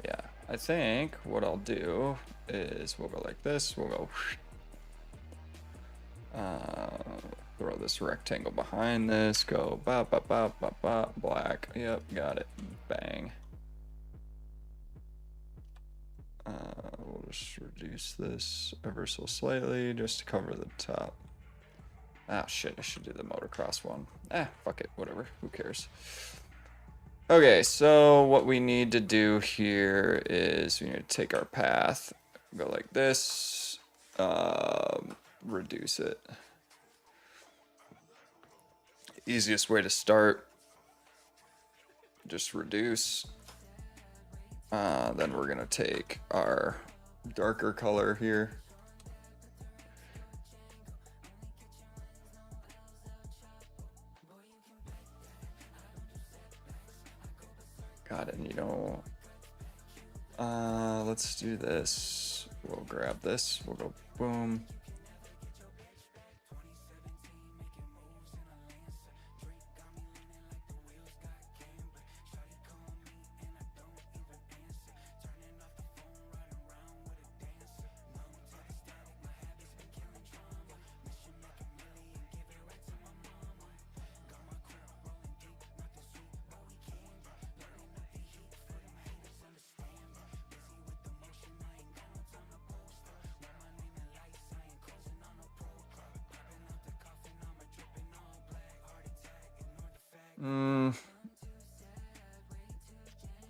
Yeah, I think what I'll do is we'll go like this. We'll go... throw this rectangle behind this. Go ba ba ba ba ba. Black. Yep, got it. Bang. We'll just reduce this ever so slightly just to cover the top. Ah, shit, I should do the motocross one. Ah, fuck it, whatever, who cares. Okay, so what we need to do here is we need to take our path, go like this, reduce it. Easiest way to start, just reduce. Then we're gonna take our darker color here. Got it, and you know, let's do this. We'll grab this, we'll go boom.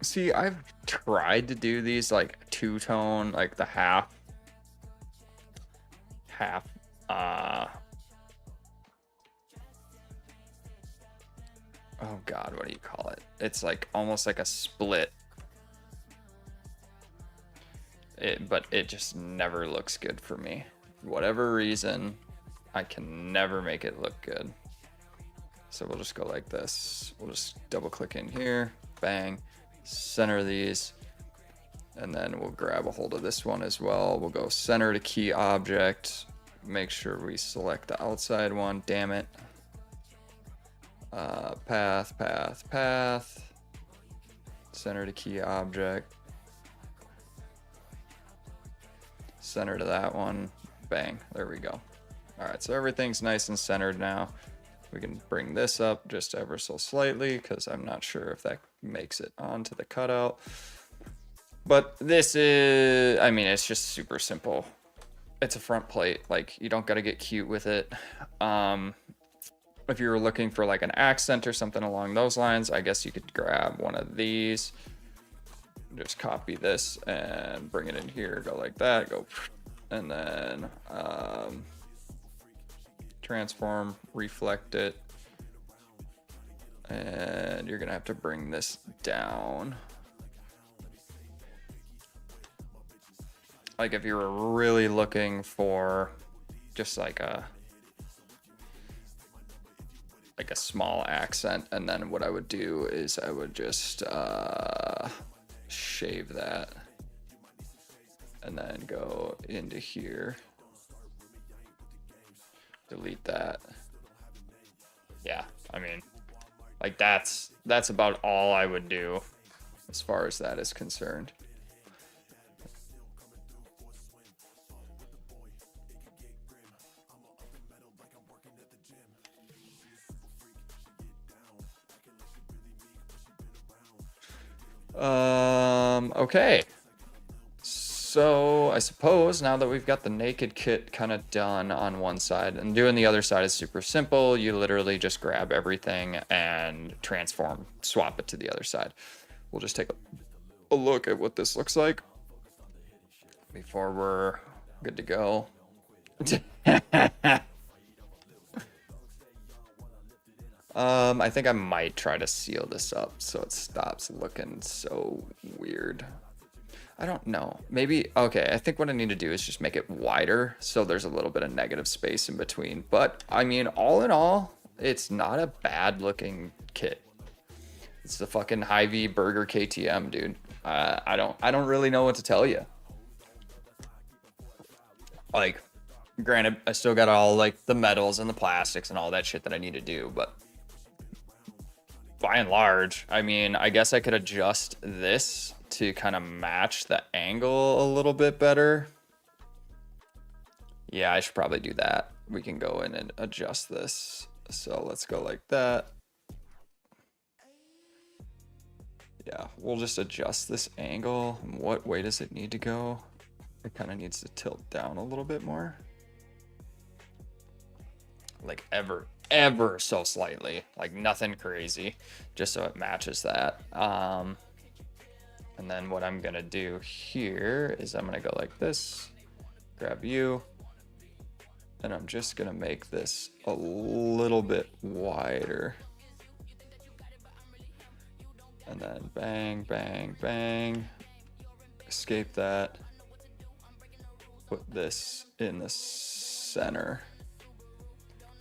See, I've tried to do these like two-tone, like the half, oh God, what do you call it? It's like almost like a split. But it just never looks good for me. For whatever reason, I can never make it look good. So we'll just go like this. We'll just double click in here, bang, center these, and then we'll grab a hold of this one as well. We'll go center to key object, make sure we select the outside one, damn it. Path, path, path, center to key object, center to that one, bang, there we go. All right, so everything's nice and centered now. We can bring this up just ever so slightly because I'm not sure if that makes it onto the cutout. But this is, I mean, it's just super simple. It's a front plate, like you don't got to get cute with it. If you were looking for like an accent or something along those lines, I guess you could grab one of these, just copy this and bring it in here, go like that, go, and then transform, reflect it, and you're gonna have to bring this down. Like if you were really looking for just like a small accent, and then what I would do is I would just shave that and then go into here, delete that. Yeah, I mean, like that's about all I would do as far as that is concerned. Okay. So I suppose now that we've got the naked kit kind of done on one side, and doing the other side is super simple. You literally just grab everything and transform, swap it to the other side. We'll just take a look at what this looks like before we're good to go. I think I might try to seal this up so it stops looking so weird. I don't know. Maybe, okay, I think what I need to do is just make it wider so there's a little bit of negative space in between. But, I mean, all in all, it's not a bad looking kit. It's the fucking Hy-Vee Burger KTM, dude. I don't really know what to tell you. Like, granted, I still got all, like, the metals and the plastics and all that shit that I need to do, but by and large, I mean, I guess I could adjust this to kind of match the angle a little bit better. Yeah, I should probably do that. We can go in and adjust this. So let's go like that. Yeah, we'll just adjust this angle. What way does it need to go? It kind of needs to tilt down a little bit more. Like ever so slightly, like nothing crazy, just so it matches that. And then what I'm gonna do here is I'm gonna go like this, grab you, and I'm just gonna make this a little bit wider. And then bang, bang, bang, escape that, put this in the center.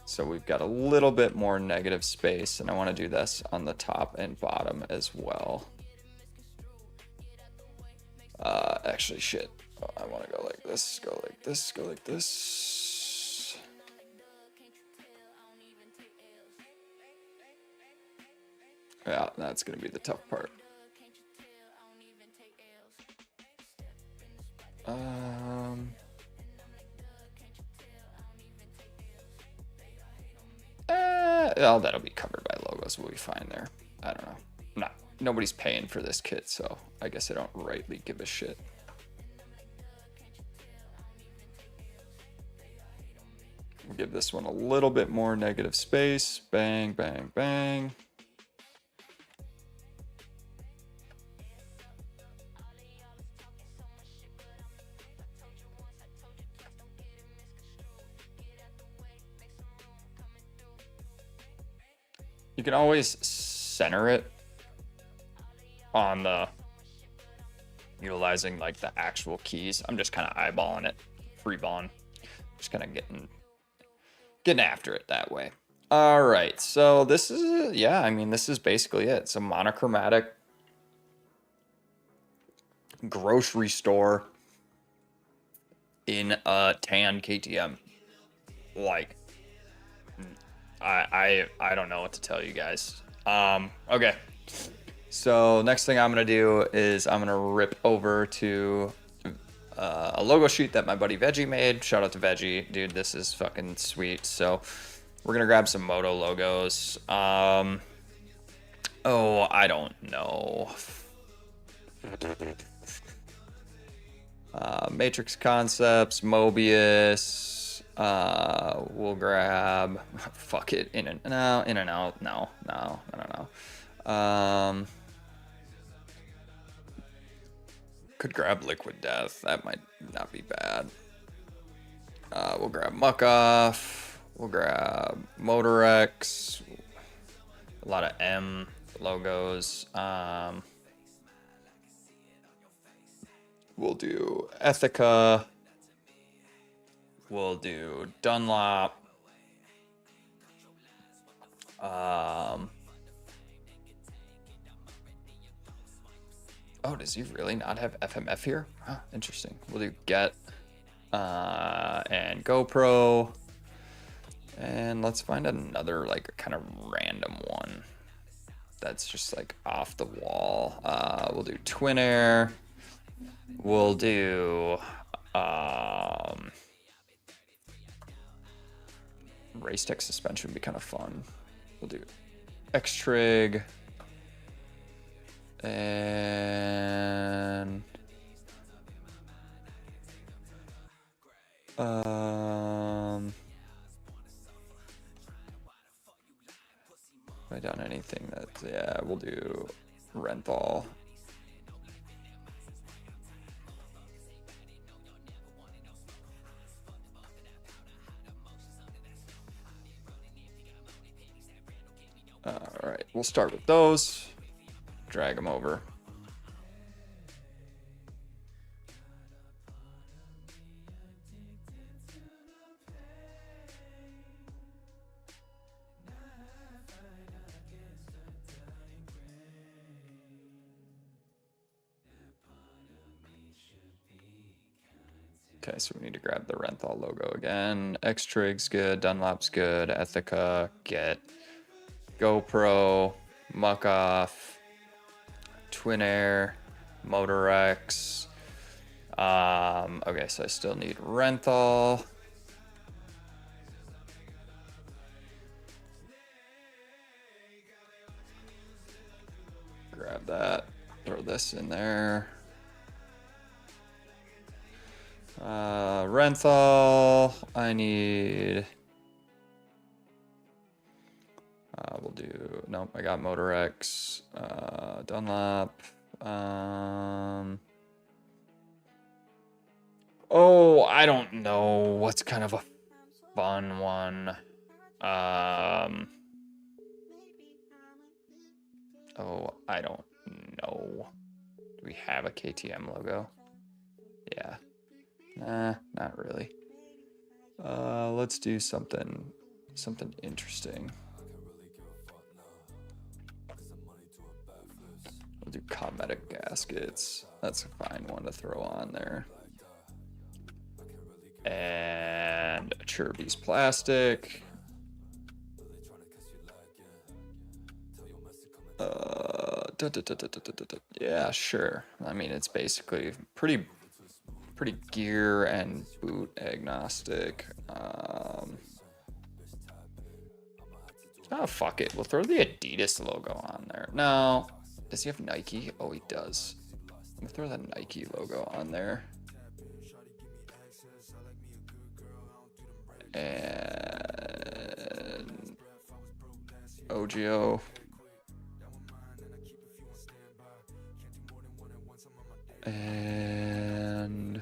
So we've got a little bit more negative space, and I want to do this on the top and bottom as well. Actually, shit. I want to go like this, go like this, go like this. Yeah, that's going to be the tough part. Oh, that'll be covered by logos. We'll be fine there. I don't know. Nobody's paying for this kit, so I guess I don't rightly give a shit. We'll give this one a little bit more negative space. Bang, bang, bang. You can always center it on the utilizing like the actual keys. I'm just kind of eyeballing it, freeballing, just kind of getting after it that way. All right, so this is, yeah, I mean, this is basically it. It's a monochromatic grocery store in a tan KTM. Like, I don't know what to tell you guys. Okay. So next thing I'm going to do is I'm going to rip over to a logo sheet that my buddy Veggie made. Shout out to Veggie. Dude, this is fucking sweet. So we're going to grab some Moto logos. Oh, I don't know. Matrix Concepts, Mobius. We'll grab, fuck it, in and out. No. Could grab Liquid Death. That might not be bad. We'll grab Muck Off. We'll grab Motorex. A lot of M logos. We'll do Ethica. We'll do Dunlop. Oh, does he really not have FMF here? Huh, interesting. We'll do Get and GoPro. And let's find another like kind of random one that's just like off the wall. We'll do Twin Air. We'll do Race Tech suspension would be kind of fun. We'll do X-Trig. And have I done anything that, yeah, we'll do Renthal. All right, we'll start with those. Drag them over. Okay, so we need to grab the Renthal logo again. X-Trig's good, Dunlop's good, Ethica, Get, GoPro, Muck Off, Twin Air, Motorex. Okay, so I still need Renthal. Grab that, throw this in there. Renthal, I need do, nope, I got Motor X, Dunlop. Oh, I don't know. What's kind of a fun one? Oh, I don't know. Do we have a KTM logo? Yeah. Nah, not really. Let's do something interesting. We'll do cosmetic gaskets. That's a fine one to throw on there. And Chirby's plastic. Yeah, sure. I mean, it's basically pretty gear and boot agnostic. Oh, fuck it. We'll throw the Adidas logo on there. No. Does he have Nike? Oh, he does. We'll throw the Nike logo on there. And OGO. And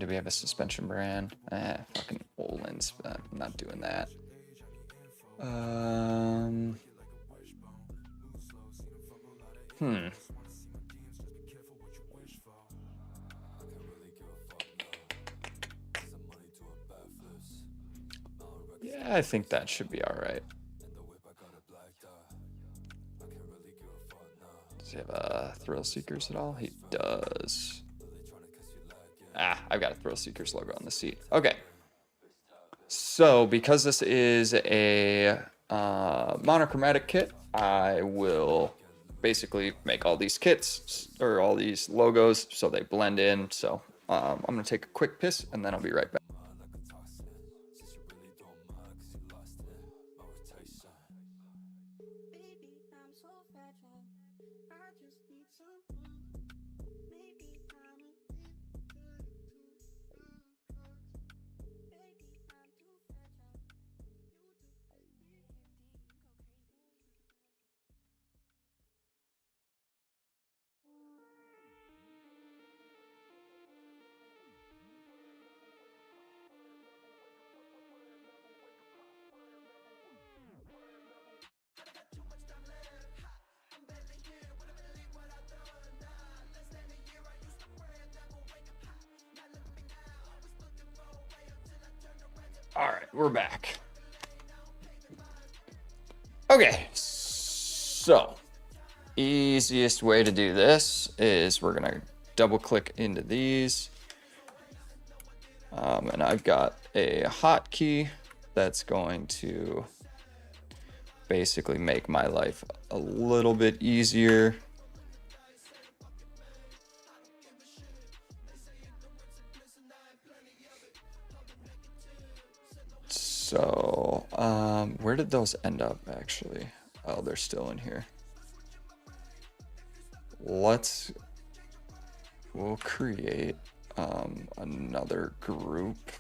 do we have a suspension brand? Fucking Olin's. I'm not doing that. Yeah, I think that should be all right. Does he have Thrill Seekers at all? He does. I've got a Thrill Seekers logo on the seat. Okay. So because this is a monochromatic kit, I will basically make all these kits or all these logos so they blend in. So I'm going to take a quick piss and then I'll be right back. All right, we're back. Okay, so easiest way to do this is we're gonna double click into these. And I've got a hotkey that's going to basically make my life a little bit easier. So, where did those end up actually? Oh, they're still in here. We'll create another group.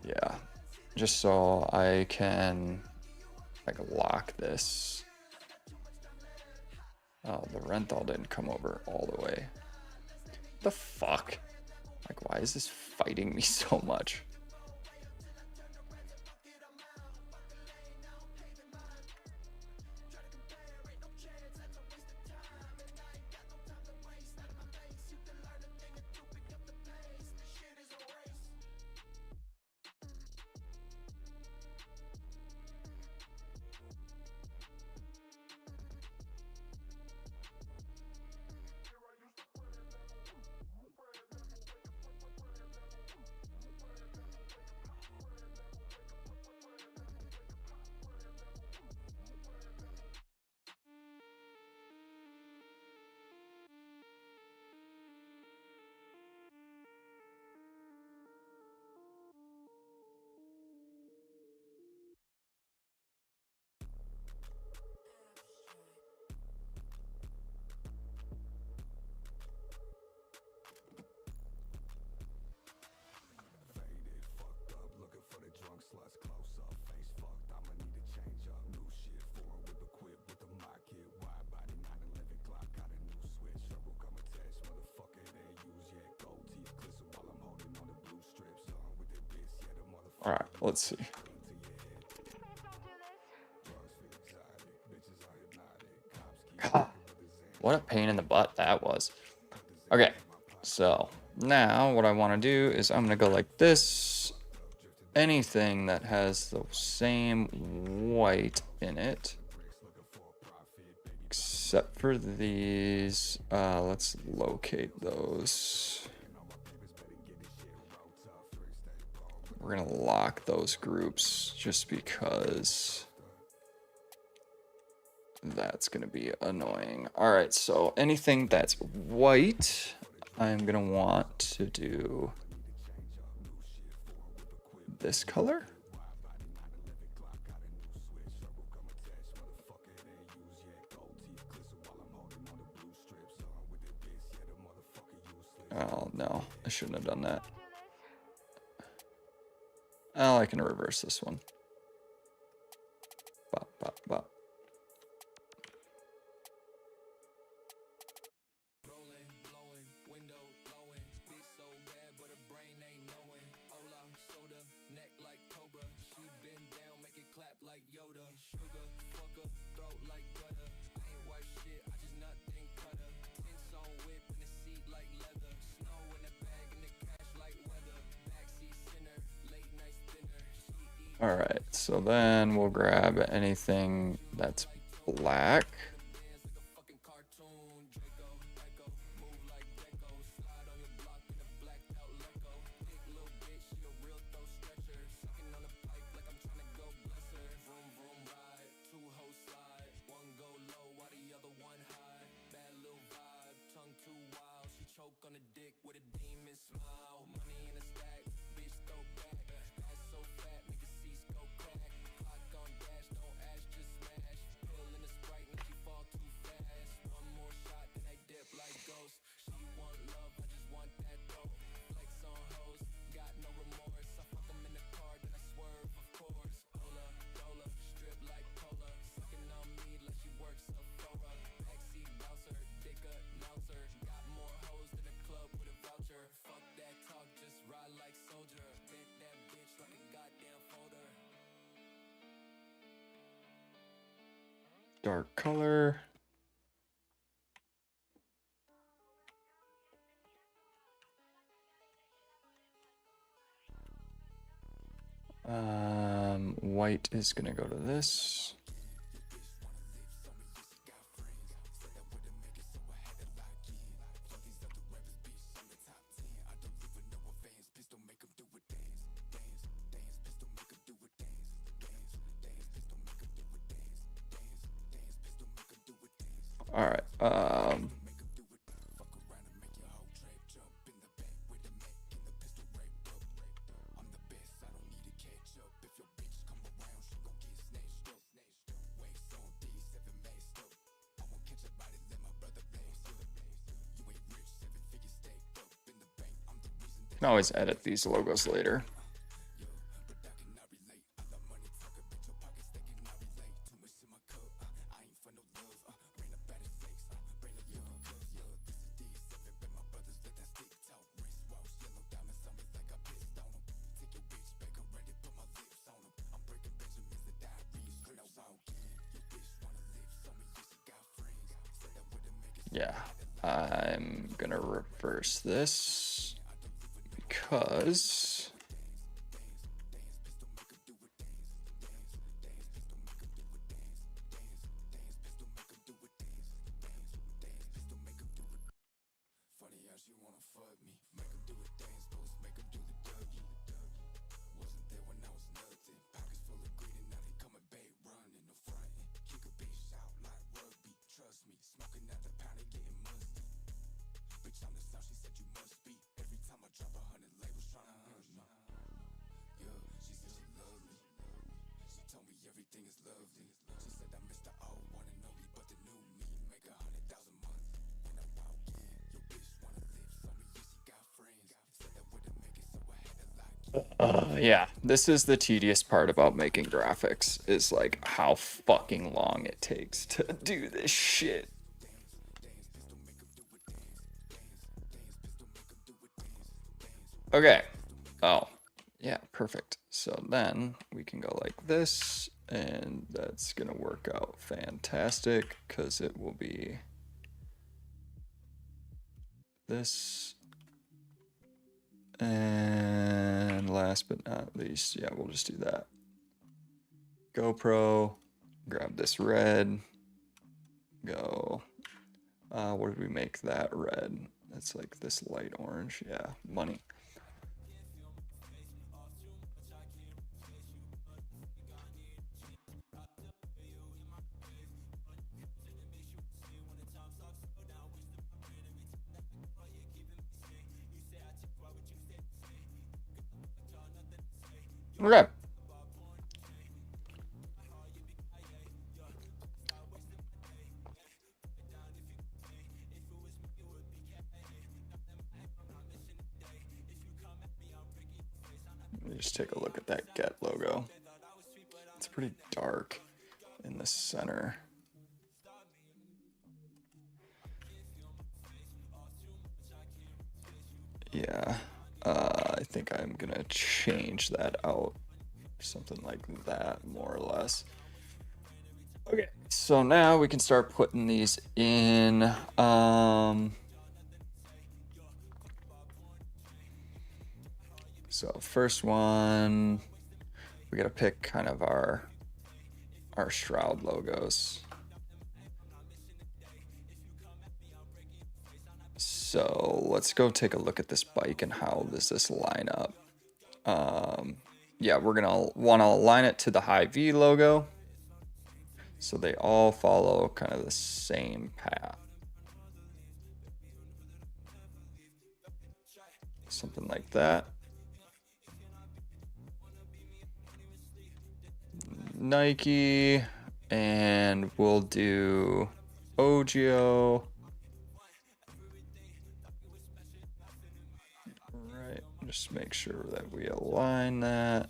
Yeah, just so I can like lock this. Oh, the Renthal didn't come over all the way. The fuck? Like, why is this fighting me so much? All right, let's see. God, what a pain in the butt that was. Okay, so now what I want to do is I'm going to go like this. Anything that has the same white in it, except for these. Let's locate those. We're going to lock those groups just because that's going to be annoying. All right, so anything that's white, I'm going to want to do this color. Oh, no, I shouldn't have done that. Oh, I can reverse this one. Bop, bop, bop. All right, so then we'll grab anything that's black. Dark color. White is gonna go to this. All right. Can always edit these logos later. Yeah, I'm gonna reverse this because yeah, this is the tedious part about making graphics, is like how fucking long it takes to do this shit. Okay. Oh, Yeah, perfect. So then we can go like this, and that's gonna work out fantastic because it will be this. And last but not least, yeah, we'll just do that. GoPro, grab this red, go. What did we make that red? That's like this light orange. Yeah, money. Okay. Let me just take a look at that Get logo. It's pretty dark in the center. Yeah, I think I'm gonna change that out. Something like that, more or less. Okay, so now we can start putting these in. So first one, we gotta pick kind of our shroud logos. So let's go take a look at this bike and how does this line up. Yeah, we're gonna want to align it to the Hy-Vee logo, so they all follow kind of the same path. Something like that. Nike, and we'll do Ogio. Right, just make sure that we align that.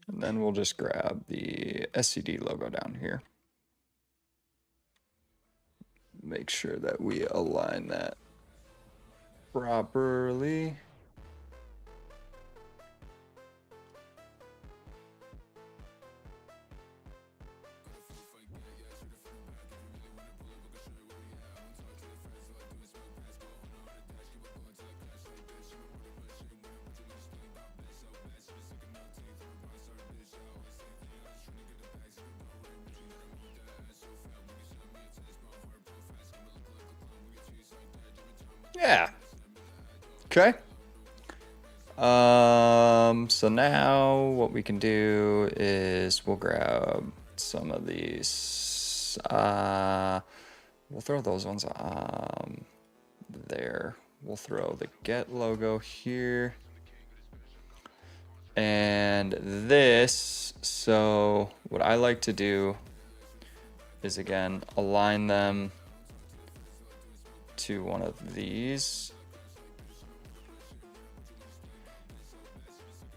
And then we'll just grab the SCD logo down here. Make sure that we align that properly. Yeah. Okay. So now what we can do is we'll grab some of these. We'll throw those ones there. We'll throw the Get logo here. And this, so what I like to do is again align them to one of these,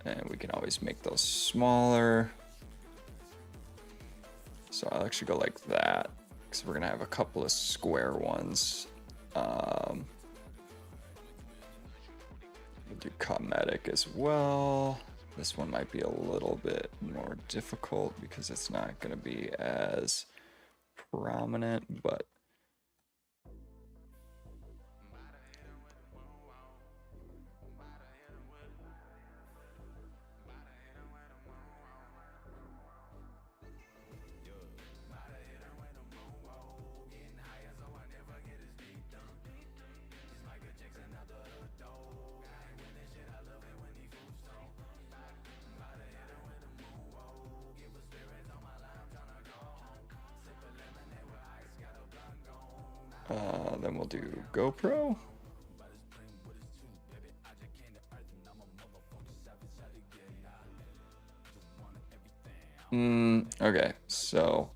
and we can always make those smaller. So I'll actually go like that because we're gonna have a couple of square ones. We'll do cosmetic as well. This one might be a little bit more difficult because it's not gonna be as prominent, but then we'll do GoPro. Okay, so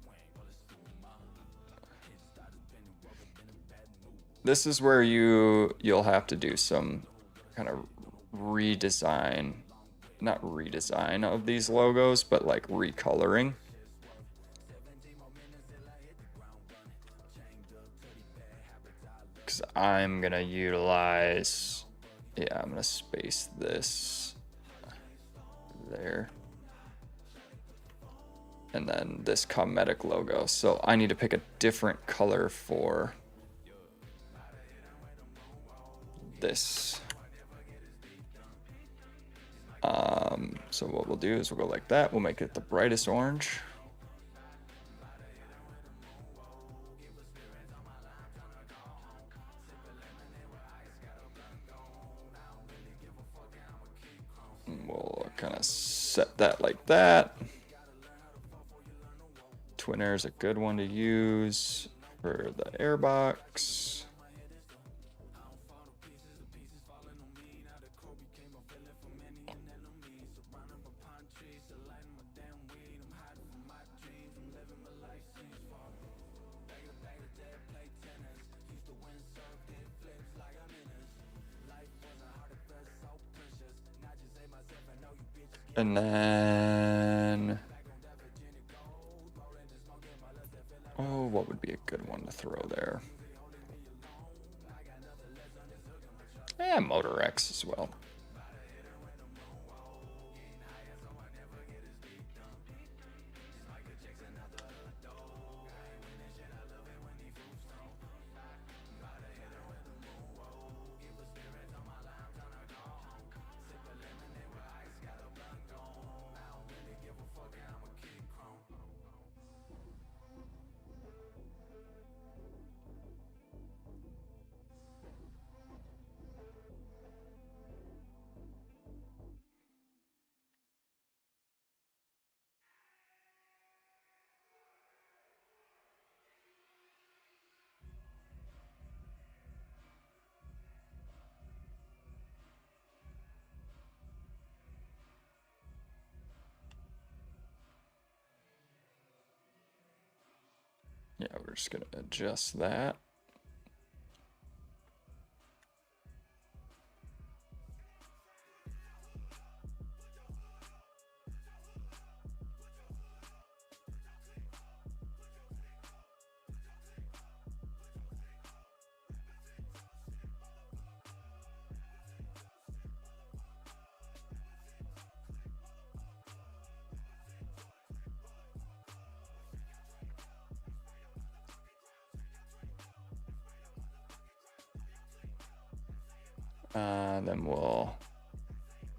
this is where you'll have to do some kind of redesign not redesign of these logos, but like recoloring. Because I'm gonna utilize, yeah, I'm gonna space this there. And then this cosmetic logo. So I need to pick a different color for this. So what we'll do is we'll go like that. We'll make it the brightest orange. And we'll kind of set that like that. Twin air is a good one to use for the airbox. And then, oh, what would be a good one to throw there? Yeah, Motor X as well. Yeah, we're just gonna adjust that. Then we'll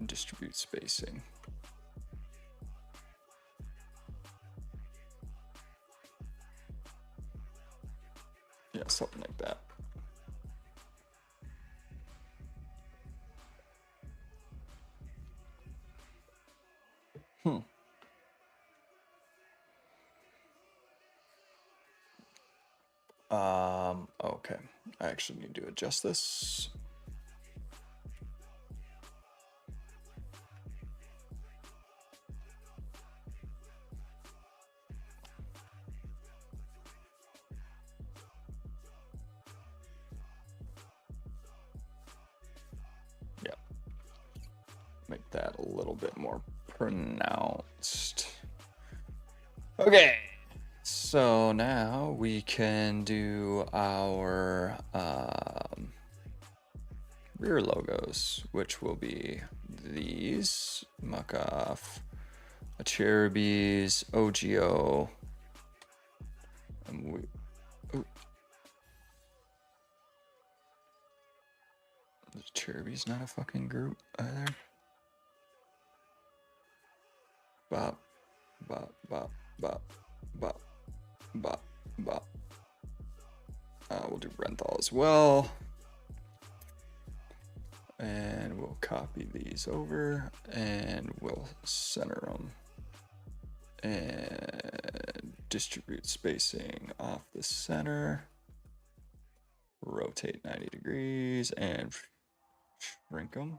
distribute spacing. Yeah, something like that. Okay. I actually need to adjust this. Yeah. Make that a little bit more pronounced. Okay. So now we can do our rear logos, which will be these. Muck off a Cherubies, OGO, and we. Ooh. Cherubies not a fucking group either. Bop, bop, bop, bop, bop, bop, bop. We'll do Renthal as well. And we'll copy these over and we'll center them. And distribute spacing off the center. Rotate 90 degrees and shrink them.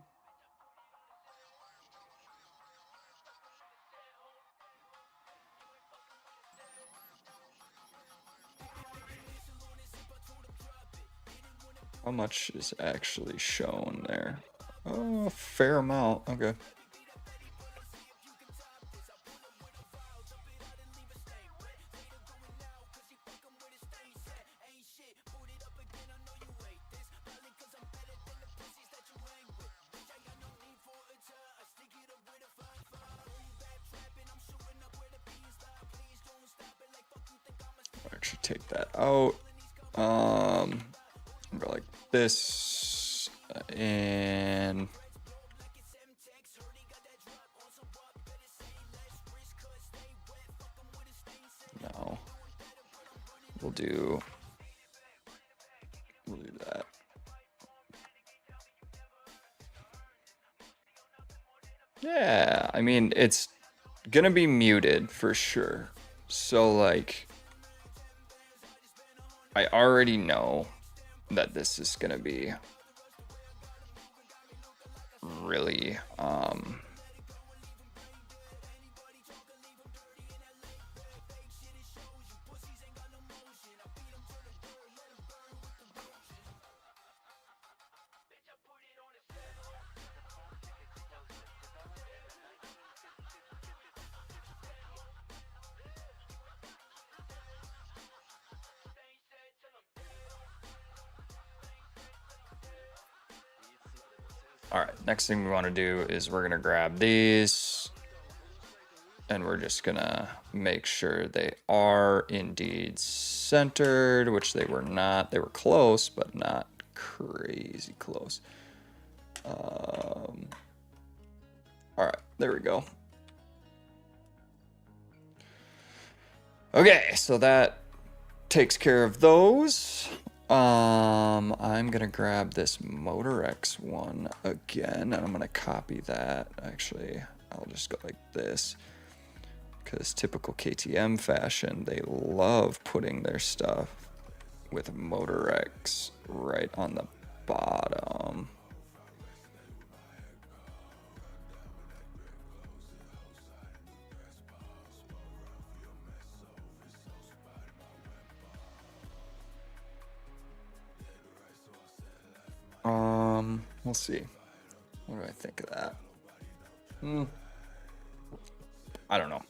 How much is actually shown there? Oh, a fair amount. Okay. actually take that out. Go like this, and no, we'll do that. Yeah, I mean, it's gonna be muted for sure. So like, I already know that this is gonna be really all right, next thing we want to do is we're gonna grab these and we're just gonna make sure they are indeed centered, which they were not. They were close, but not crazy close. All right, there we go. Okay, so that takes care of those. I'm gonna grab this Motor X one again, and I'm gonna copy that. Actually, I'll just go like this, because typical KTM fashion, they love putting their stuff with Motor X right on the bottom. We'll see. What do I think of that? I don't know.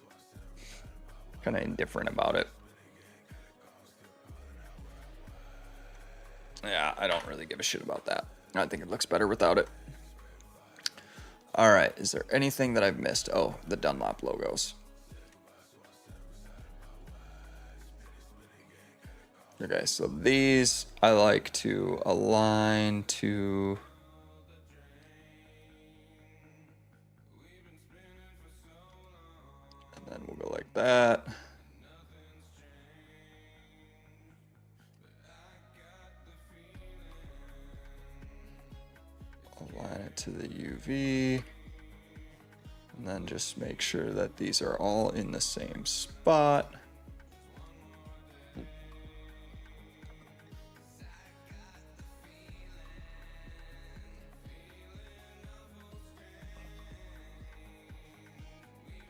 Kind of indifferent about it. Yeah, I don't really give a shit about that. I think it looks better without it. All right, is there anything that I've missed? Oh, the Dunlop logos. Okay, so these I like to align to and then we'll go like that. Align it to the UV. And then just make sure that these are all in the same spot.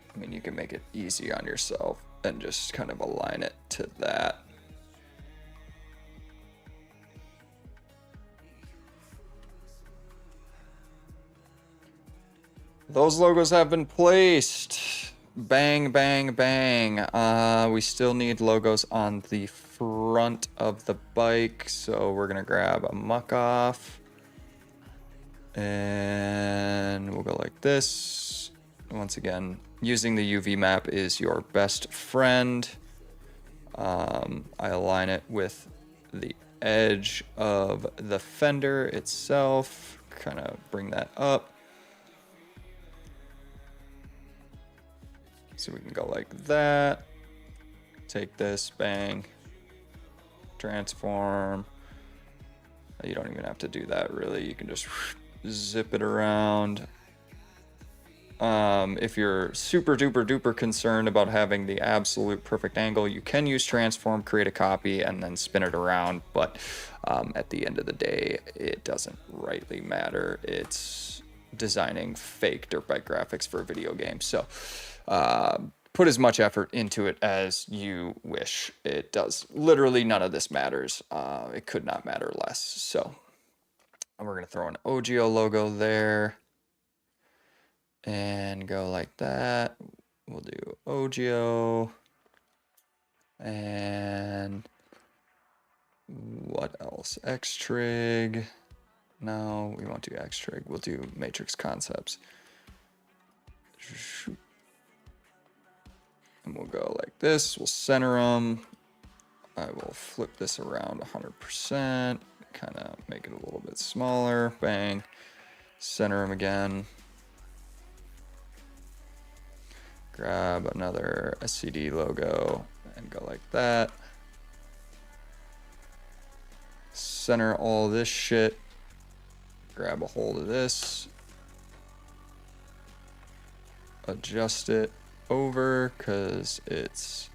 I mean, you can make it easy on yourself and just kind of align it to that. Those logos have been placed. Bang, bang, bang. We still need logos on the front of the bike, so we're gonna grab a muck off. And we'll go like this. Once again, using the UV map is your best friend. I align it with the edge of the fender itself. Kind of bring that up. So we can go like that. Take this, bang. Transform. You don't even have to do that really. You can just zip it around. If you're super duper duper concerned about having the absolute perfect angle, you can use transform, create a copy, and then spin it around. But at the end of the day, it doesn't rightly matter. It's designing fake dirt bike graphics for a video game. So put as much effort into it as you wish. It does. Literally none of this matters. It could not matter less. So we're going to throw an OGO logo there. And go like that. We'll do OGO. And what else? X-Trig. No, we won't do X-Trig. We'll do Matrix Concepts. And we'll go like this. We'll center them. I will flip this around 100%, kind of make it a little bit smaller, bang, center him again. Grab another SCD logo and go like that. Center all this shit. Grab a hold of this. Adjust it over because it's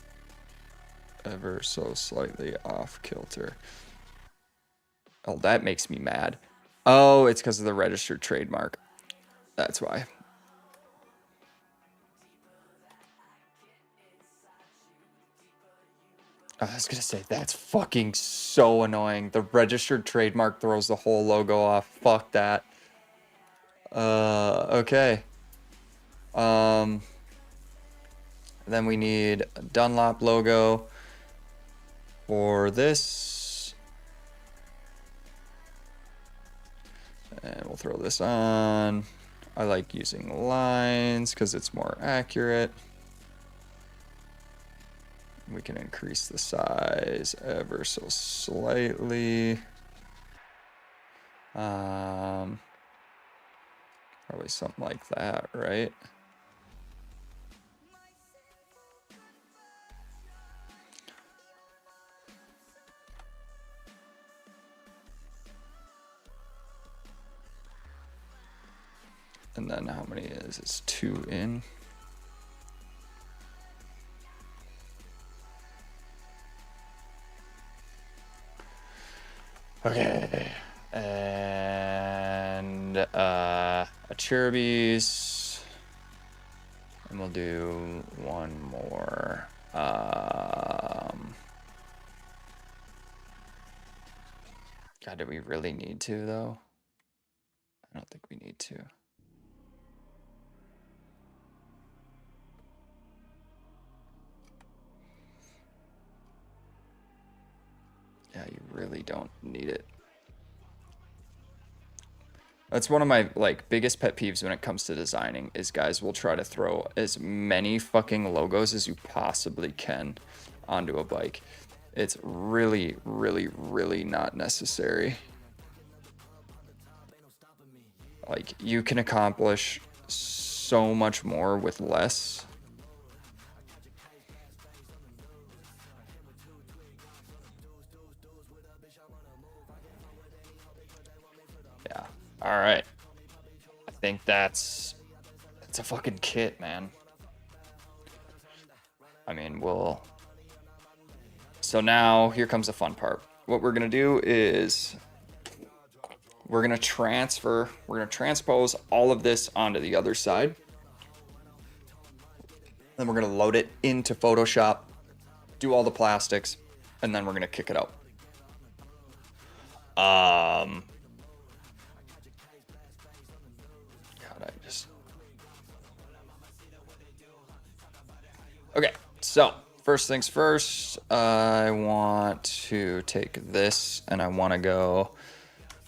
ever so slightly off kilter. Oh, that makes me mad. Oh, it's because of the registered trademark. That's why. I was gonna say, that's fucking so annoying. The registered trademark throws the whole logo off. Fuck that. Okay. Then we need a Dunlop logo for this. And we'll throw this on. I like using lines because it's more accurate. We can increase the size ever so slightly. Probably something like that, right? And then how many is it's 2 in? Okay. And a Cherubies. And we'll do one more. God, do we really need to though? I don't think we need to. Yeah, you really don't need it. That's one of my like biggest pet peeves when it comes to designing is guys will try to throw as many fucking logos as you possibly can onto a bike. It's really, really, really not necessary. Like you can accomplish so much more with less. Yeah. All right. I think that's a fucking kit, man. I mean, so now here comes the fun part. What we're going to do is we're going to transpose all of this onto the other side. Then we're going to load it into Photoshop, do all the plastics, and then we're going to kick it out. Okay, so first things first, I want to take this and I want to go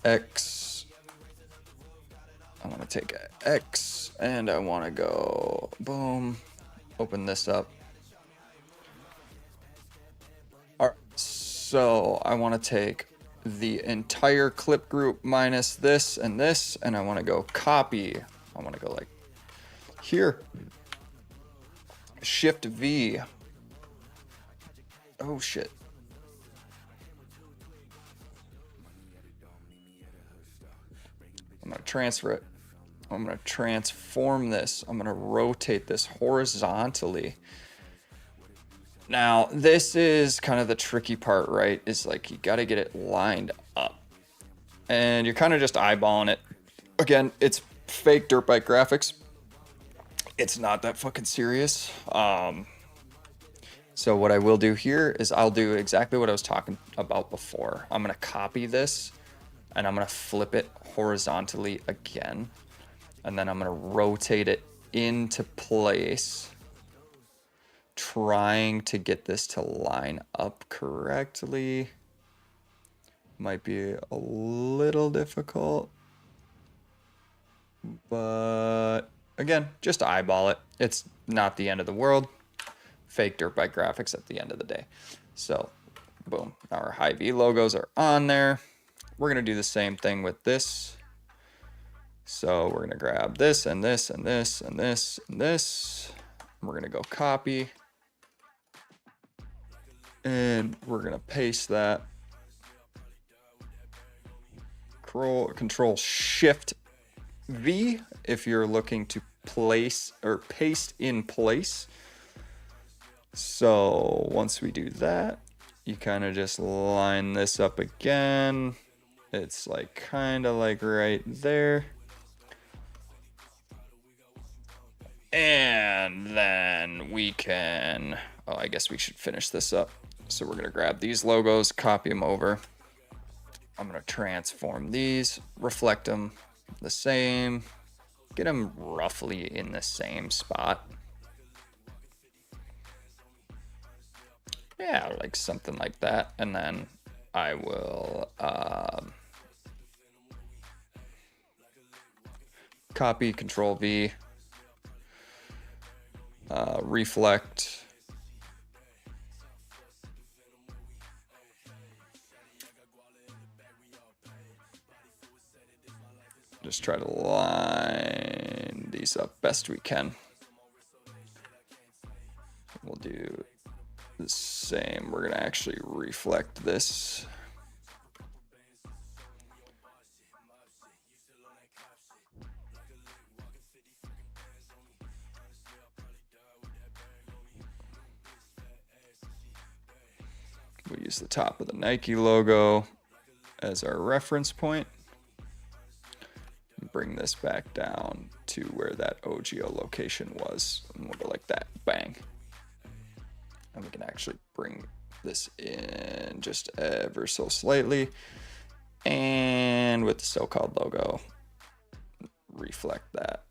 X. I want to take X and I want to go boom, open this up. All right, so I want to take the entire clip group minus this, and I want to go copy. I want to go like here. Shift V. Oh shit. I'm going to transfer it. I'm going to transform this. I'm going to rotate this horizontally. Now, this is kind of the tricky part, right? Is like you got to get it lined up. And you're kind of just eyeballing it. Again, it's fake dirt bike graphics. It's not that fucking serious. So what I will do here is I'll do exactly what I was talking about before. I'm going to copy this and I'm going to flip it horizontally again. And then I'm going to rotate it into place, trying to get this to line up correctly. Might be a little difficult, but again, just eyeball it. It's not the end of the world. Fake dirt bike graphics at the end of the day. So Boom. Now our Hy-Vee logos are on there. We're going to do the same thing with this. So we're going to grab this and this and this and this and this. We're going to go copy. And we're going to paste that. Control Shift V if you're looking to place or paste in place. So once we do that, you kind of just line this up again. It's like kind of like right there. And then we can, oh, I guess we should finish this up. So we're going to grab these logos, copy them over. I'm going to transform these, reflect them the same, get them roughly in the same spot. Yeah, like something like that. And then I will copy, Control V, reflect. Just try to line these up best we can. We'll do the same. We're gonna actually reflect this. We use the top of the Nike logo as our reference point. Bring this back down to where that OGO location was. And we'll go like that, bang. And we can actually bring this in just ever so slightly. And with the so-called logo, reflect that.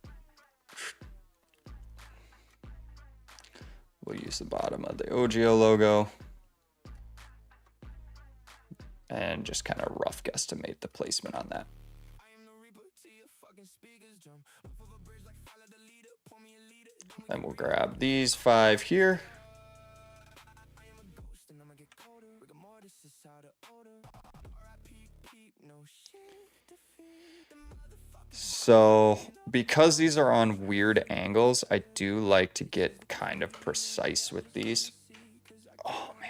We'll use the bottom of the OGO logo. And just kind of rough guesstimate the placement on that. And we'll grab these 5 here. So because these are on weird angles, I do like to get kind of precise with these. Oh man.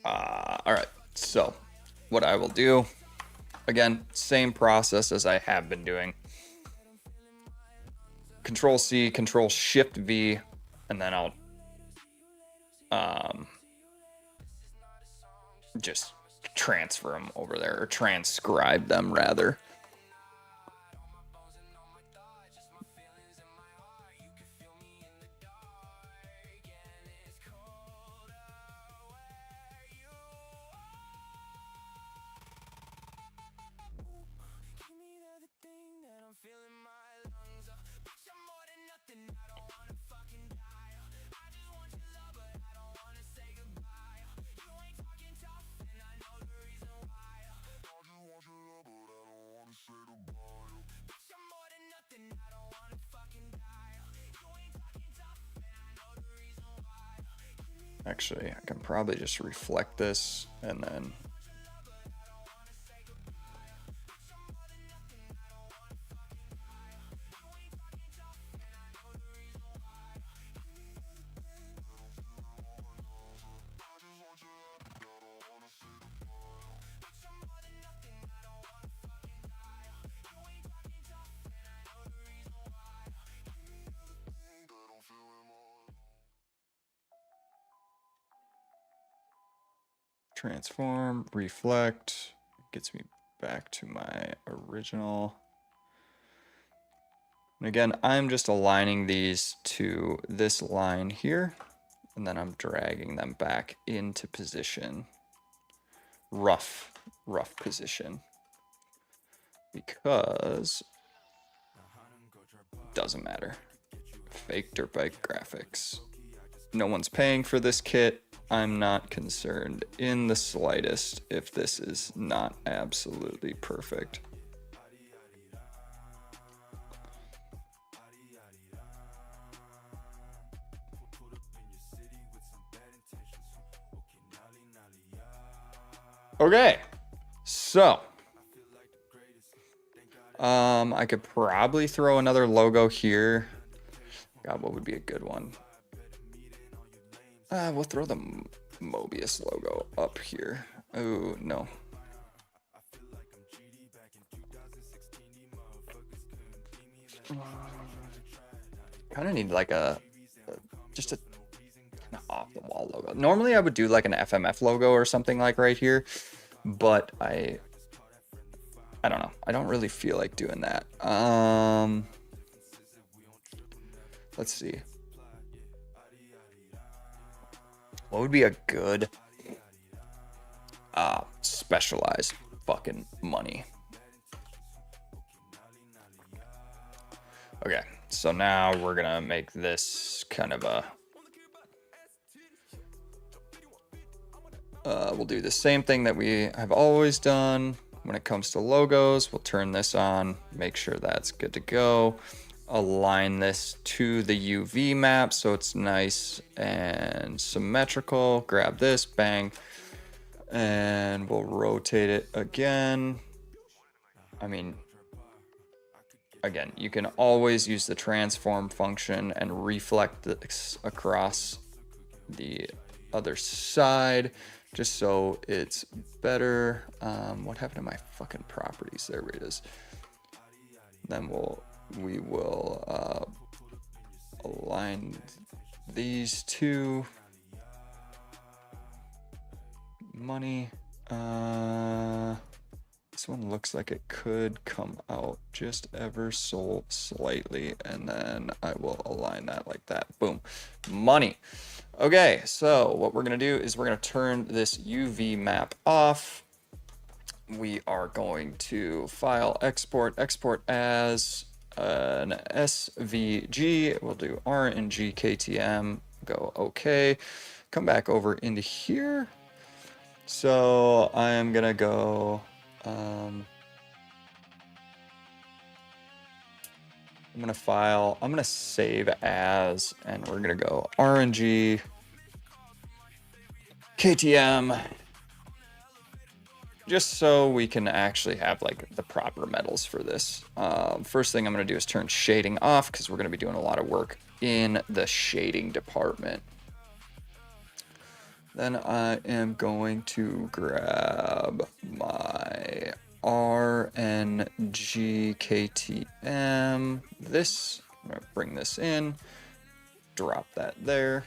All right, so what I will do, again, same process as I have been doing. Control C, Control Shift V, and then I'll just transfer them over there, or transcribe them rather. Actually, I can probably just reflect this and then transform, reflect, gets me back to my original. And again, I'm just aligning these to this line here, and then I'm dragging them back into position, rough position, because it doesn't matter. Fake dirt bike graphics. No one's paying for this kit. I'm not concerned in the slightest if this is not absolutely perfect. Okay, so I could probably throw another logo here. God, what would be a good one? We'll throw the Mobius logo up here. Oh, no. Kind of need like just a off the wall logo. Normally I would do like an FMF logo or something like right here, but I don't know. I don't really feel like doing that. Let's see. What would be a good specialized fucking money? Okay, so now we're gonna make this kind of a we'll do the same thing that we have always done when it comes to logos. We'll turn this on, make sure that's good to go. Align this to the UV map so it's nice and symmetrical. Grab this, bang, and we'll rotate it again. I mean, again, you can always use the transform function and reflect this across the other side just so it's better. What happened to my fucking properties? There it is. Then we will align these two. Money. This one looks like it could come out just ever so slightly, and then I will align that like that. Boom. Money. Okay, so what we're going to do is we're going to turn this UV map off. We are going to file, export as an SVG. We'll do RNG KTM, go OK. Come back over into here. So I'm going to go... I'm going to file, I'm going to save as, and we're going to go RNG, KTM, just so we can actually have like the proper metals for this. First thing I'm going to do is turn shading off because we're going to be doing a lot of work in the shading department. Then I am going to grab my RNGKTM. This, I'm going to bring this in, drop that there.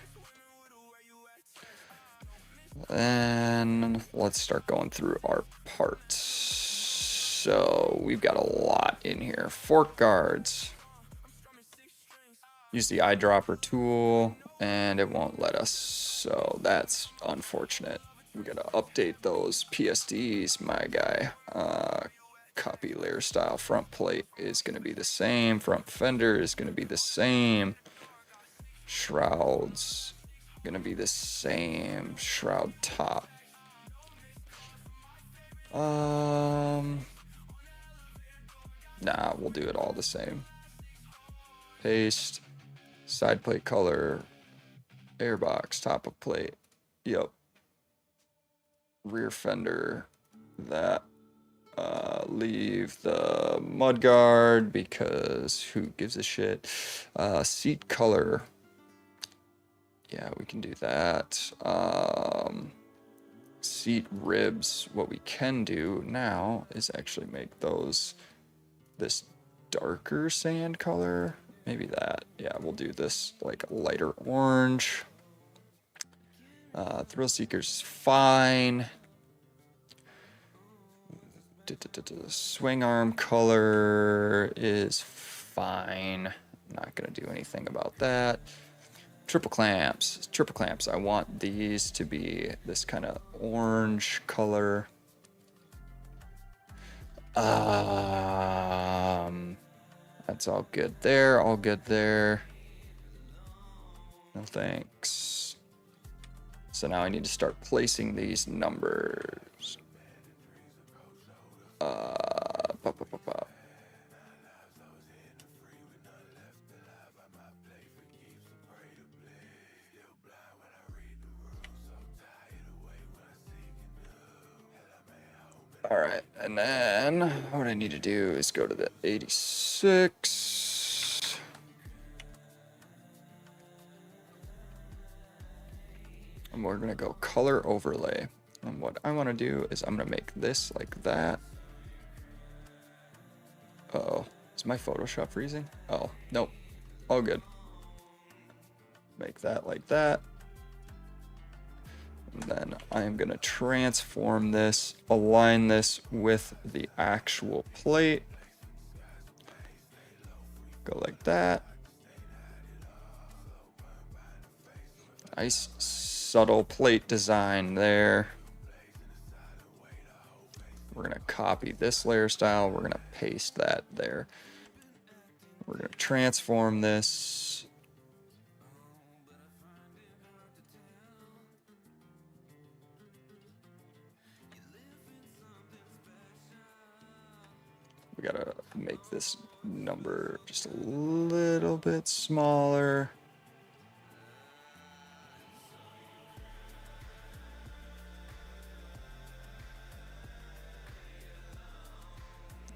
And let's start going through our parts. So we've got a lot in here. Fork guards. Use the eyedropper tool and it won't let us. So that's unfortunate. We gotta update those PSDs, my guy. Copy layer style. Front plate is gonna be the same. Front fender is gonna be the same. Shrouds gonna be the same. Shroud top. Nah, we'll do it all the same. Paste. Side plate color. Airbox, top of plate. Yep. Rear fender. That. Leave the mudguard because who gives a shit. Seat color. Yeah, we can do that. Seat ribs. What we can do now is actually make those this darker sand color. Maybe that. Yeah, we'll do this like lighter orange. Thrill Seeker's is fine. Swing arm color is fine. Not gonna do anything about that. Triple clamps. Triple clamps. I want these to be this kind of orange color. That's all good there. All good there. No thanks. So now I need to start placing these numbers. All right, and then what I need to do is go to the 86. And we're gonna go color overlay. And what I wanna do is I'm gonna make this like that. Uh-oh, is my Photoshop freezing? Oh, nope, all good. Make that like that. And then I'm gonna transform this, align this with the actual plate. Go like that. Nice subtle plate design there. We're gonna copy this layer style. We're gonna paste that there. We're gonna transform this. We gotta make this number just a little bit smaller.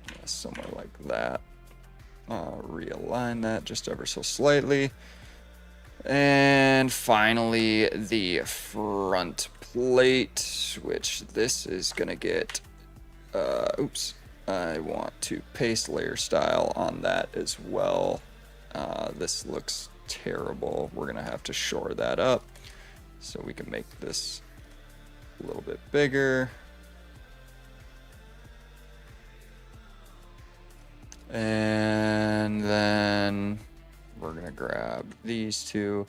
Yeah, somewhere like that. Realign that just ever so slightly. And finally, the front plate, which this is gonna get, oops. I want to paste layer style on that as well. This looks terrible. We're gonna have to shore that up so we can make this a little bit bigger. And then we're gonna grab these two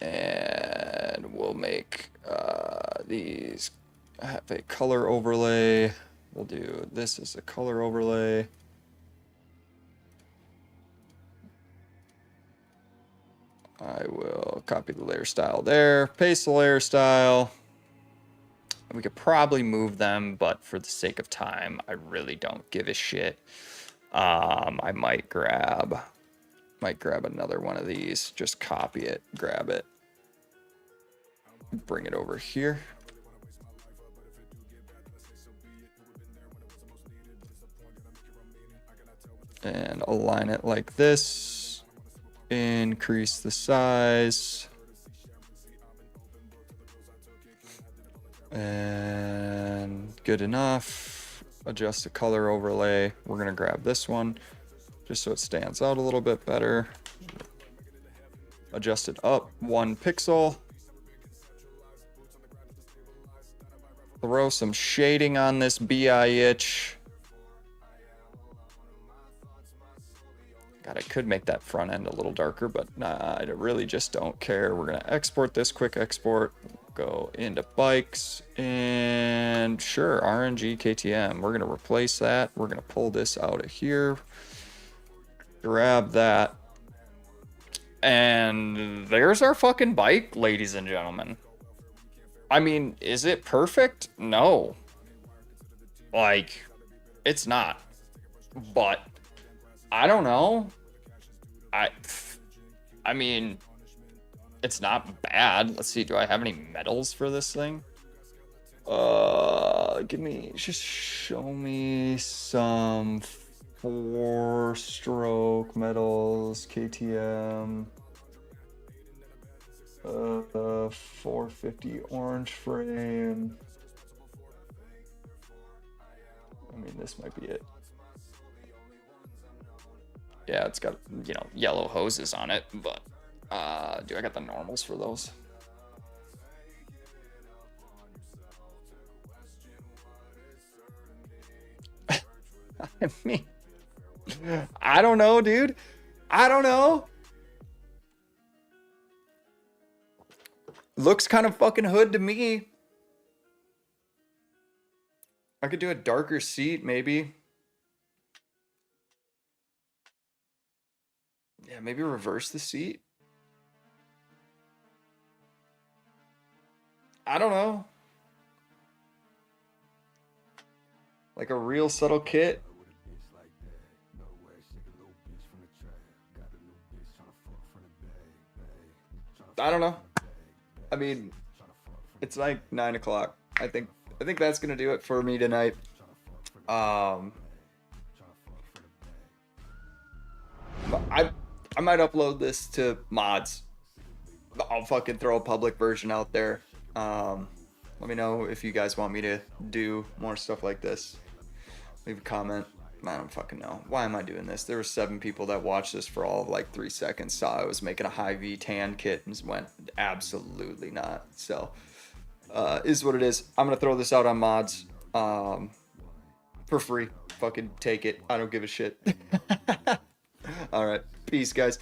and we'll make these have a color overlay. We'll do this as a color overlay. I will copy the layer style there, paste the layer style. We could probably move them, but for the sake of time, I really don't give a shit. I might grab another one of these, just copy it, grab it, bring it over here. And align it like this, increase the size, and good enough. Adjust the color overlay. We're gonna grab this one just so it stands out a little bit better. Adjust it up 1 pixel. Throw some shading on this BI-itch. God, I could make that front end a little darker, but nah, I really just don't care. We're gonna export this, quick export, go into bikes, and sure, RNG KTM. We're gonna replace that. We're gonna pull this out of here, grab that, and there's our fucking bike, ladies and gentlemen. I mean, is it perfect? No. Like, it's not. But I don't know. I mean, it's not bad. Let's see. Do I have any medals for this thing? Just show me some 4-stroke medals, KTM. 450 orange frame. I mean, this might be it. Yeah, it's got, you know, yellow hoses on it, but do I got the normals for those? I mean, I don't know, dude. I don't know. Looks kind of fucking hood to me. I could do a darker seat, maybe. Yeah, maybe reverse the seat. I don't know. Like a real subtle kit. I don't know. I mean, it's like 9 o'clock. I think I think that's gonna do it for me tonight. I might upload this to mods. I'll fucking throw a public version out there. Let me know if you guys want me to do more stuff like this. Leave a comment. I don't fucking know. Why am I doing this? There were 7 people that watched this for all of like 3 seconds. Saw I was making a high V tan kit and went, absolutely not. So, is what it is. I'm gonna throw this out on mods for free. Fucking take it. I don't give a shit. All right. Peace, guys.